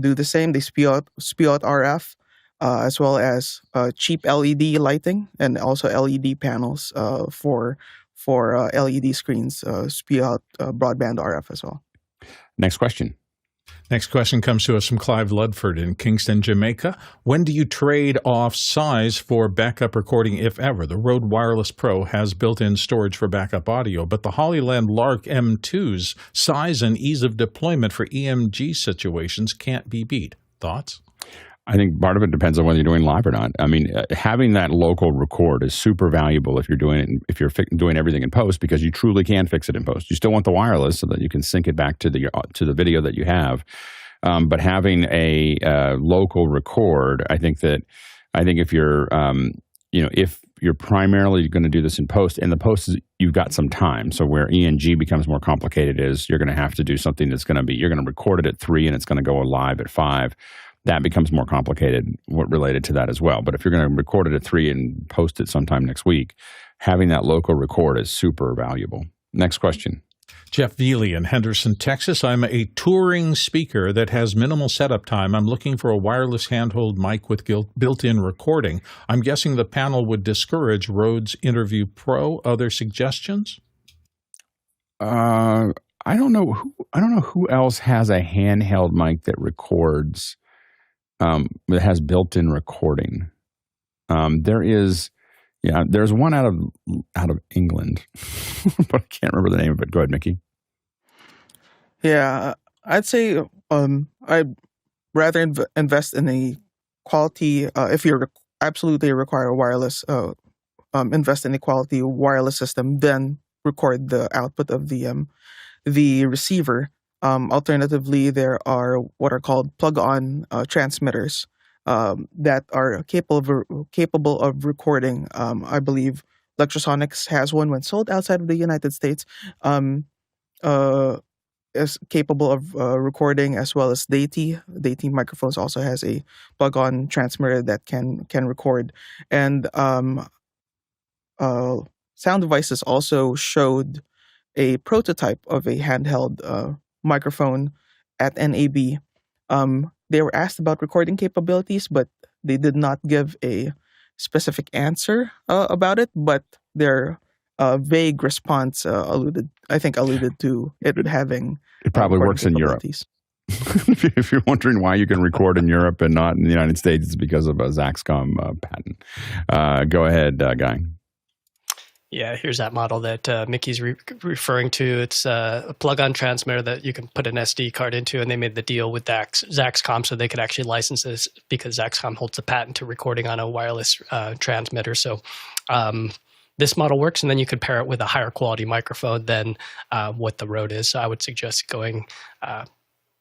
Do the same. They spew out RF, as well as cheap LED lighting and also LED panels for LED screens. Spew out broadband RF as well. Next question. Next question comes to us from Clive Ludford in Kingston, Jamaica. When do you trade off size for backup recording, if ever? The Rode Wireless Pro has built-in storage for backup audio, but the Hollyland Lark M2's size and ease of deployment for EMG situations can't be beat. Thoughts? I think part of it depends on whether you're doing live or not. I mean, having that local record is super valuable if you're doing it, if you're doing everything in post, because you truly can fix it in post. You still want the wireless so that you can sync it back to the video that you have. But having a local record, I think if you're if you're primarily going to do this in post, and the post is, you've got some time. So where ENG becomes more complicated is you're going to have to do something that's going to be, you're going to record it at 3 and it's going to go live at 5. That becomes more complicated related to that as well. But if you're going to record it at 3 and post it sometime next week, having that local record is super valuable. Next question. Jeff Veely in Henderson, Texas. I'm a touring speaker that has minimal setup time. I'm looking for a wireless handheld mic with built-in recording. I'm guessing the panel would discourage Rode's Interview Pro. Other suggestions? I don't know who else has a handheld mic that records. That has built-in recording. There's one out of England, but I can't remember the name of it. Go ahead, Mickey. Yeah, I'd say I'd rather invest in a quality. If you absolutely require a wireless, invest in a quality wireless system, then record the output of the receiver. Alternatively, there are what are called plug-on transmitters that are capable of recording. I believe Electrosonics has one when sold outside of the United States. Is capable of recording, as well as Bowtie. Bowtie Microphones also has a plug-on transmitter that can record. And Sound Devices also showed a prototype of a handheld microphone at NAB. They were asked about recording capabilities, but they did not give a specific answer about it. But their vague response alluded to it having. It probably works in Europe. If you're wondering why you can record in Europe and not in the United States, it's because of a Zaxcom patent. Go ahead, Guy. Yeah, here's that model that Mickey's referring to. It's a plug-on transmitter that you can put an SD card into, and they made the deal with Zaxcom so they could actually license this because Zaxcom holds the patent to recording on a wireless transmitter. So this model works, and then you could pair it with a higher quality microphone than what the Rode is. So I would suggest going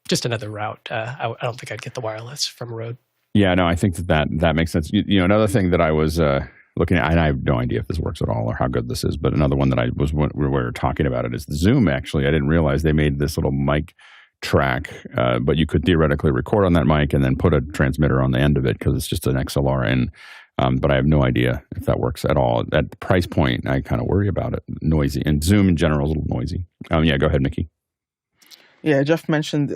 just another route. I don't think I'd get the wireless from Rode. Yeah, no, I think that makes sense. Another thing that I was looking at, and I have no idea if this works at all or how good this is, but another one that we were talking about it is the Zoom. Actually, I didn't realize they made this little mic track, but you could theoretically record on that mic and then put a transmitter on the end of it because it's just an XLR in. But I have no idea if that works at all. At the price point, I kind of worry about it. Noisy. And Zoom in general is a little noisy. Yeah, go ahead, Mickey. Yeah, Jeff mentions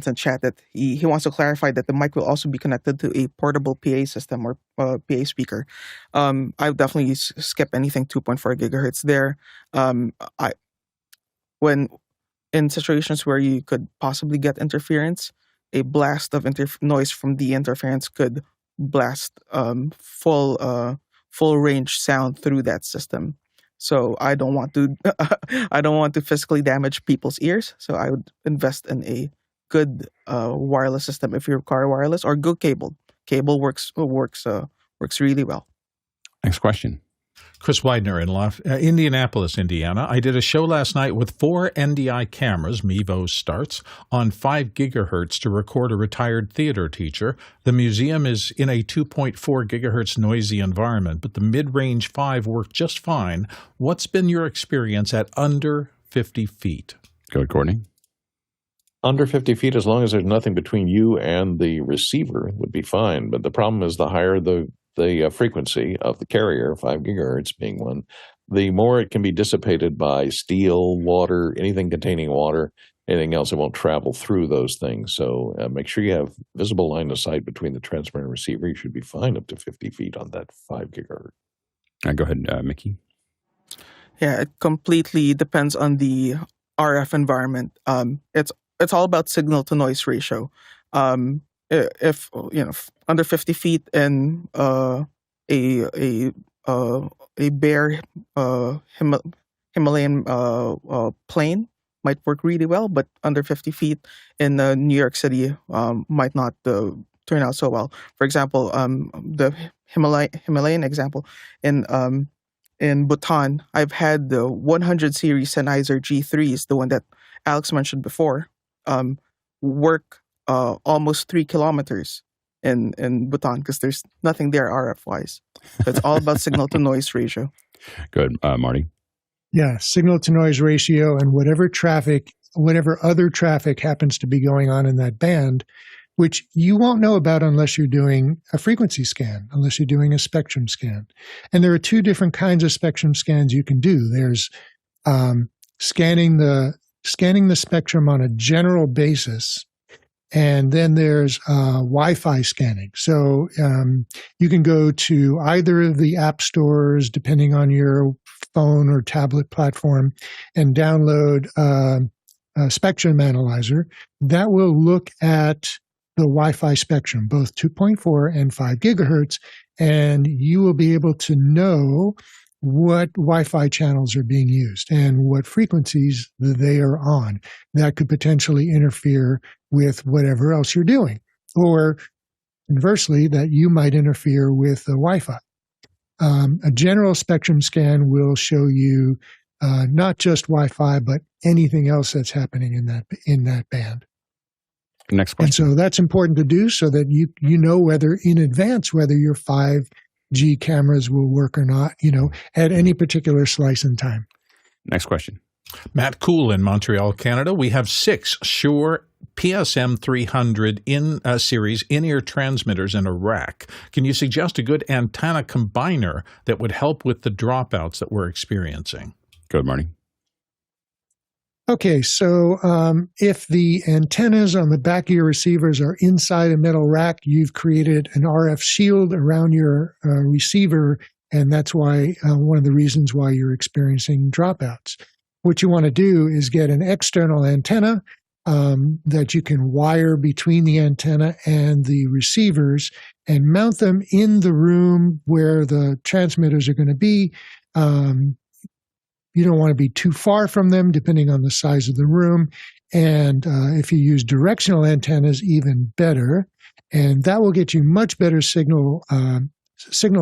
in chat that he wants to clarify that the mic will also be connected to a portable PA system or PA speaker. I would definitely skip anything 2.4 gigahertz there. I when in situations where you could possibly get interference, a blast of noise from the interference could blast full range sound through that system. So I don't want to I don't want to physically damage people's ears. So I would invest in a good wireless system if you require wireless, or good cable. Cable works really well. Next question. Chris Widener in Indianapolis, Indiana. I did a show last night with 4 NDI cameras, mevo starts, on 5 gigahertz to record a retired theater teacher. The museum is in a 2.4 gigahertz noisy environment, but the mid-range 5 worked just fine. What's been your experience at under 50 feet? Go ahead, Courtney. Under 50 feet, as long as there's nothing between you and the receiver, would be fine. But the problem is the higher the frequency of the carrier, 5 gigahertz being one, the more it can be dissipated by steel, water, anything containing water, anything else. It won't travel through those things. So make sure you have visible line of sight between the transmitter and receiver. You should be fine up to 50 feet on that 5 gigahertz. Go ahead, Mickey. Yeah, it completely depends on the RF environment. It's all about signal to noise ratio. If under 50 feet in a bare Himalayan plain might work really well, but under 50 feet in New York City might not turn out so well. For example, the Himalayan example in Bhutan, I've had the 100 series Sennheiser G3s, the one that Alex mentioned before, work almost 3 kilometers in Bhutan because there's nothing there RF wise. So it's all about signal to noise ratio. Good, Marty. Yeah, signal to noise ratio and whatever other traffic happens to be going on in that band, which you won't know about unless you're doing a frequency scan, unless you're doing a spectrum scan. And there are 2 different kinds of spectrum scans you can do. There's scanning the spectrum on a general basis, and then there's Wi-Fi scanning. So you can go to either of the app stores, depending on your phone or tablet platform, and download a spectrum analyzer that will look at the Wi-Fi spectrum, both 2.4 and 5 gigahertz, and you will be able to know what Wi-Fi channels are being used and what frequencies they are on. That could potentially interfere with whatever else you're doing, or conversely, that you might interfere with the Wi-Fi. A general spectrum scan will show you not just Wi-Fi, but anything else that's happening in that band. Next question. And so that's important to do so that you know whether in advance whether your 5G cameras will work or not, at any particular slice in time. Next question. Matt Cool in Montreal, Canada. We have 6 Shure PSM300 in series in-ear transmitters in a rack. Can you suggest a good antenna combiner that would help with the dropouts that we're experiencing? Good, Marty. Okay, so if the antennas on the back of your receivers are inside a metal rack, you've created an RF shield around your receiver, and that's why one of the reasons why you're experiencing dropouts. What you want to do is get an external antenna that you can wire between the antenna and the receivers and mount them in the room where the transmitters are going to be. You don't want to be too far from them, depending on the size of the room. And if you use directional antennas, even better. And that will get you much better signal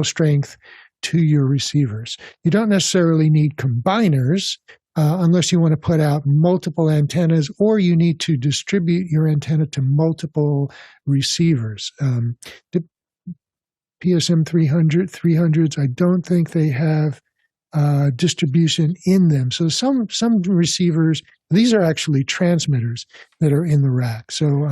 strength to your receivers. You don't necessarily need combiners unless you want to put out multiple antennas, or you need to distribute your antenna to multiple receivers. The PSM300s, I don't think they have distribution in them. So some receivers, these are actually transmitters that are in the rack. So,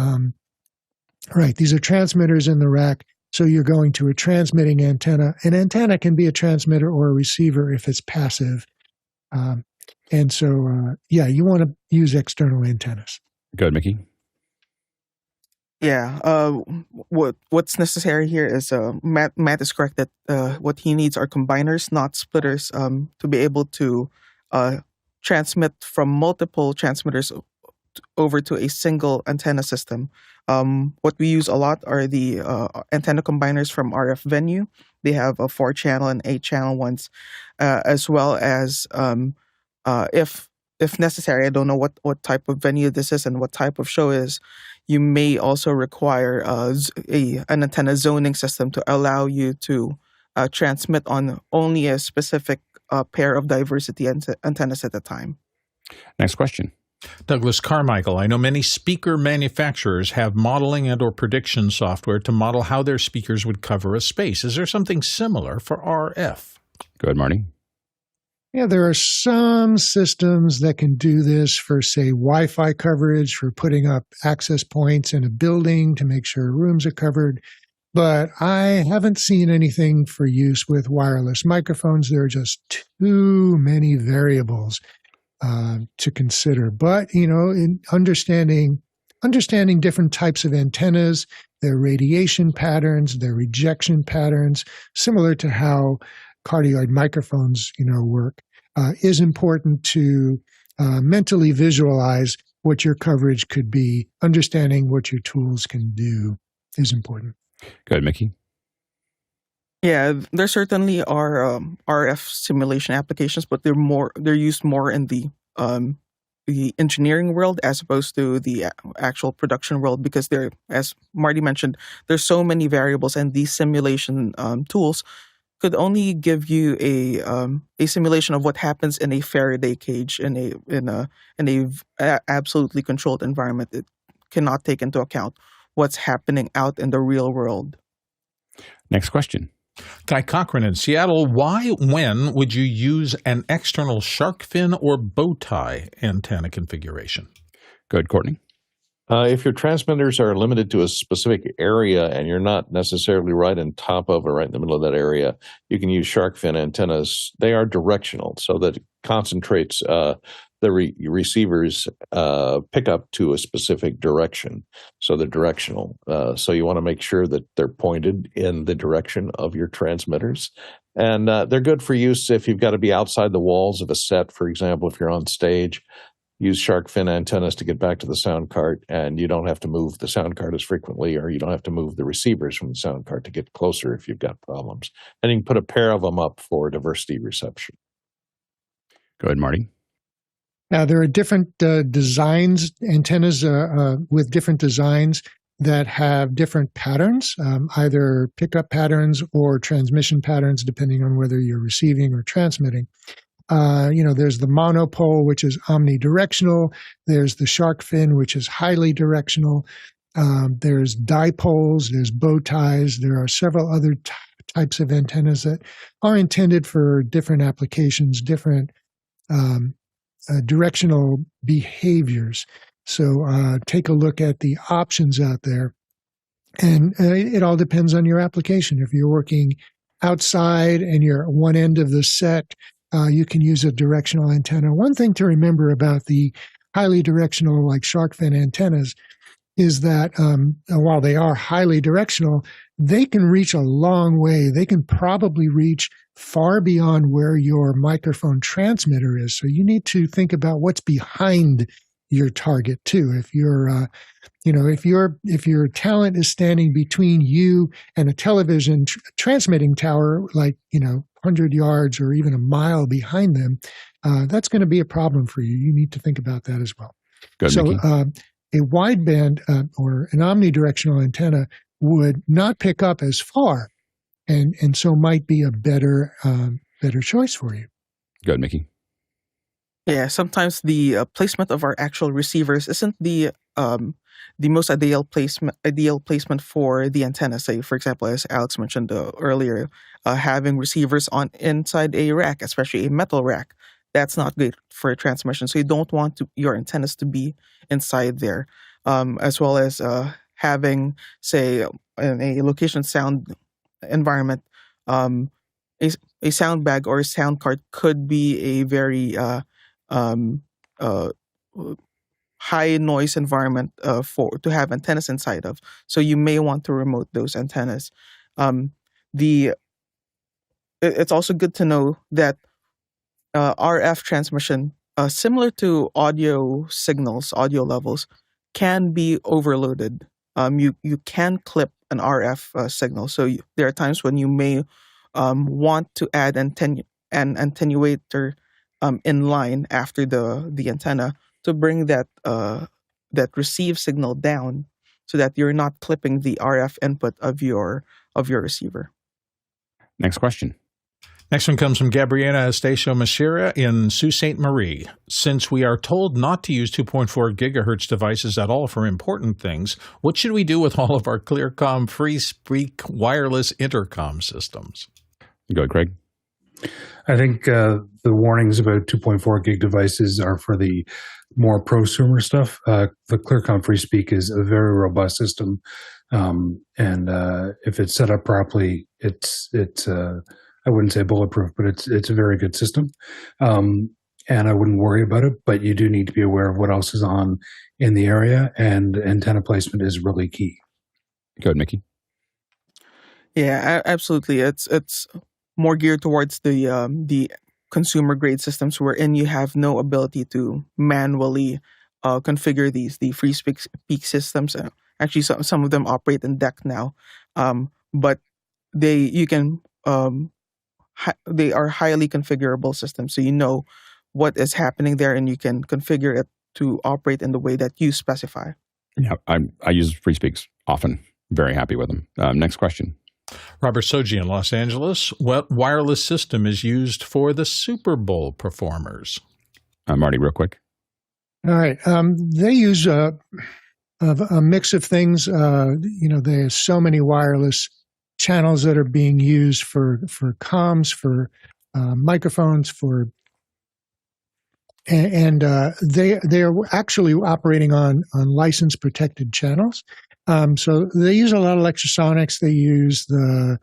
right, these are transmitters in the rack. So you're going to a transmitting antenna. An antenna can be a transmitter or a receiver if it's passive. And so, you want to use external antennas. Go ahead, Mickey. Yeah. What's necessary here is Matt is correct that what he needs are combiners, not splitters, to be able to transmit from multiple transmitters over to a single antenna system. What we use a lot are the antenna combiners from RF Venue. They have a 4-channel and 8-channel ones, as well as if necessary. I don't know what type of venue this is and what type of show is. You may also require an antenna zoning system to allow you to transmit on only a specific pair of diversity antennas at a time. Next question. Douglas Carmichael, I know many speaker manufacturers have modeling and or prediction software to model how their speakers would cover a space. Is there something similar for RF? Go ahead, Marty. Yeah, there are some systems that can do this for, say, Wi-Fi coverage, for putting up access points in a building to make sure rooms are covered. But I haven't seen anything for use with wireless microphones. There are just too many variables to consider. But, in understanding different types of antennas, their radiation patterns, their rejection patterns, similar to how cardioid microphones, work, is important to mentally visualize what your coverage could be. Understanding what your tools can do is important. Go ahead, Mickey. Yeah, there certainly are RF simulation applications, but they're used more in the engineering world as opposed to the actual production world, because there, as Marty mentioned, there's so many variables, and these simulation tools could only give you a simulation of what happens in a Faraday cage in a absolutely controlled environment. It cannot take into account what's happening out in the real world. Next question. Guy Cochran in Seattle, when would you use an external Sharkfin or Bowtie antenna configuration? Go ahead, Courtney. If your transmitters are limited to a specific area and you're not necessarily right on top of or right in the middle of that area, you can use Sharkfin antennas. They are directional, so that it concentrates the receiver's pickup to a specific direction. So they're directional. So you want to make sure that they're pointed in the direction of your transmitters. And they're good for use if you've got to be outside the walls of a set, for example, if you're on stage. Use Sharkfin antennas to get back to the sound card, and you don't have to move the sound card as frequently, or you don't have to move the receivers from the sound card to get closer if you've got problems. And you can put a pair of them up for diversity reception. Go ahead, Marty. Now, there are different designs, antennas with different designs that have different patterns, either pickup patterns or transmission patterns, depending on whether you're receiving or transmitting. There's the monopole, which is omnidirectional. There's the Sharkfin, which is highly directional. There's dipoles. There's bow ties. There are several other types of antennas that are intended for different applications, different directional behaviors. So take a look at the options out there. And it all depends on your application. If you're working outside and you're at one end of the set, you can use a directional antenna. One thing to remember about the highly directional, like Sharkfin antennas, is that while they are highly directional, they can reach a long way. They can probably reach far beyond where your microphone transmitter is. So you need to think about what's behind your target too. If your talent is standing between you and a television transmitting tower, like 100 yards or even a mile behind them, that's going to be a problem for you. You need to think about that as well. Good, so Mickey. A wideband or an omnidirectional antenna would not pick up as far, and so might be a better choice for you. Good, Mickey. Yeah, sometimes the placement of our actual receivers isn't the most ideal placement for the antenna. Say, for example, as Alex mentioned earlier, having receivers on inside a rack, especially a metal rack, that's not good for transmission. So you don't want your antennas to be inside there, as well as having, say, in a location sound environment, a sound bag or a sound card could be a very high noise environment to have antennas inside of. So you may want to remote those antennas. It's also good to know that RF transmission, similar to audio signals, audio levels, can be overloaded. You can clip an RF signal. So there are times when you may want to add an attenuator in line after the antenna to bring that receive signal down, so that you're not clipping the RF input of your receiver. Next question. Next one comes from Gabriela Estacio Machira in Sault Ste. Marie. Since we are told not to use 2.4 gigahertz devices at all for important things, what should we do with all of our ClearCom FreeSpeak wireless intercom systems? Go ahead, Craig. I think the warnings about 2.4 gig devices are for the more prosumer stuff. The ClearCom FreeSpeak is a very robust system, and if it's set up properly, it's I wouldn't say bulletproof, but it's a very good system, and I wouldn't worry about it. But you do need to be aware of what else is on in the area, and antenna placement is really key. Go ahead, Mickey. Yeah, absolutely. It's more geared towards the consumer grade systems, wherein you have no ability to manually configure the FreeSpeak systems. Actually, some of them operate in DEC now, but they are highly configurable systems. So you know what is happening there, and you can configure it to operate in the way that you specify. Yeah, I use FreeSpeaks often. Very happy with them. Next question. Robert Soji in Los Angeles. What wireless system is used for the Super Bowl performers? Marty, real quick. All right. They use a mix of things. There's so many wireless channels that are being used for comms, for microphones, and they are actually operating on license protected channels. So they use a lot of electrosonics. They use the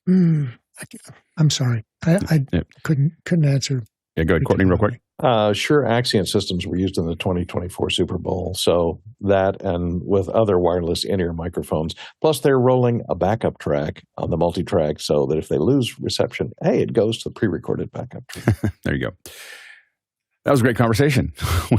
I'm sorry, I couldn't answer. Yeah, go ahead, Courtney, real quick. Shure Axient systems were used in the 2024 Super Bowl. So that, and with other wireless in-ear microphones, plus they're rolling a backup track on the multi-track so that if they lose reception, hey, it goes to the pre-recorded backup track. There you go. That was a great conversation.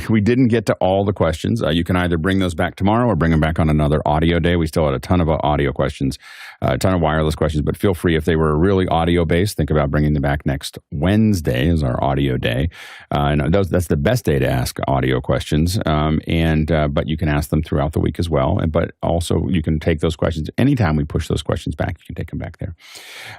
We didn't get to all the questions. You can either bring those back tomorrow or bring them back on another audio day. We still had a ton of audio questions, a ton of wireless questions, but feel free, if they were really audio-based, think about bringing them back next Wednesday as our audio day. That's the best day to ask audio questions, but you can ask them throughout the week as well. But also, you can take those questions. Anytime we push those questions back, you can take them back there.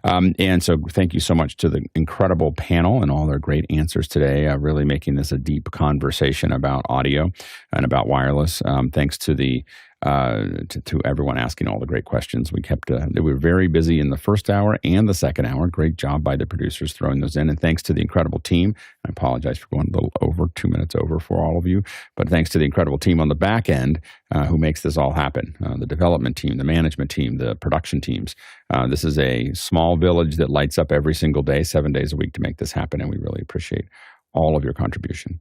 And so thank you so much to the incredible panel and all their great answers today, really making this a deep conversation about audio and about wireless. Thanks to to everyone asking all the great questions. We were very busy in the first hour and the second hour. Great job by the producers throwing those in. And thanks to the incredible team. I apologize for going a little over, 2 minutes over for all of you. But thanks to the incredible team on the back end who makes this all happen. The development team, the management team, the production teams. This is a small village that lights up every single day, 7 days a week to make this happen. And we really appreciate all of your contribution.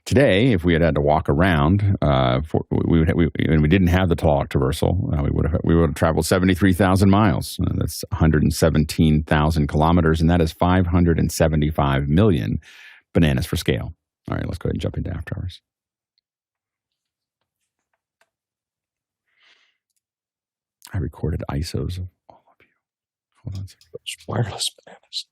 Today, if we had to walk around, and we didn't have the tall traversal, we would have traveled 73,000 miles. That's 117,000 kilometers, and that is 575 million bananas for scale. All right, let's go ahead and jump into after hours. I recorded ISOs of all of you. Hold on a second. Those wireless bananas.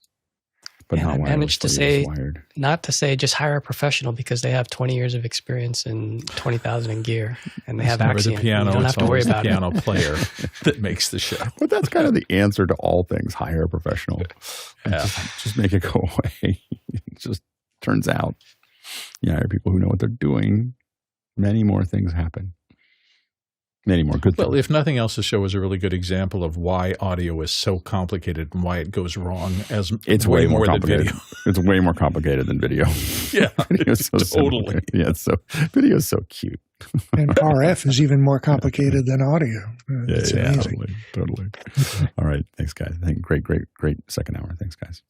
But and not I wireless, managed to but it say, is wired. not to say just hire a professional because they have 20 years of experience and 20,000 in gear, and they have Axient. The piano, you don't have to worry about the piano player that makes the show. But that's kind of the answer to all things. Hire a professional. Yeah. Just make it go away. It just turns out you hire people who know what they're doing. Many more things happen. Many more good things. Well, if nothing else, the show is a really good example of why audio is so complicated and why it goes wrong. It's way more than complicated. video. It's way more complicated than video. Yeah, Video's so totally. Simple. Yeah, video is so cute. And RF is even more complicated than audio. It's amazing. Totally. All right, thanks, guys. Great second hour. Thanks, guys.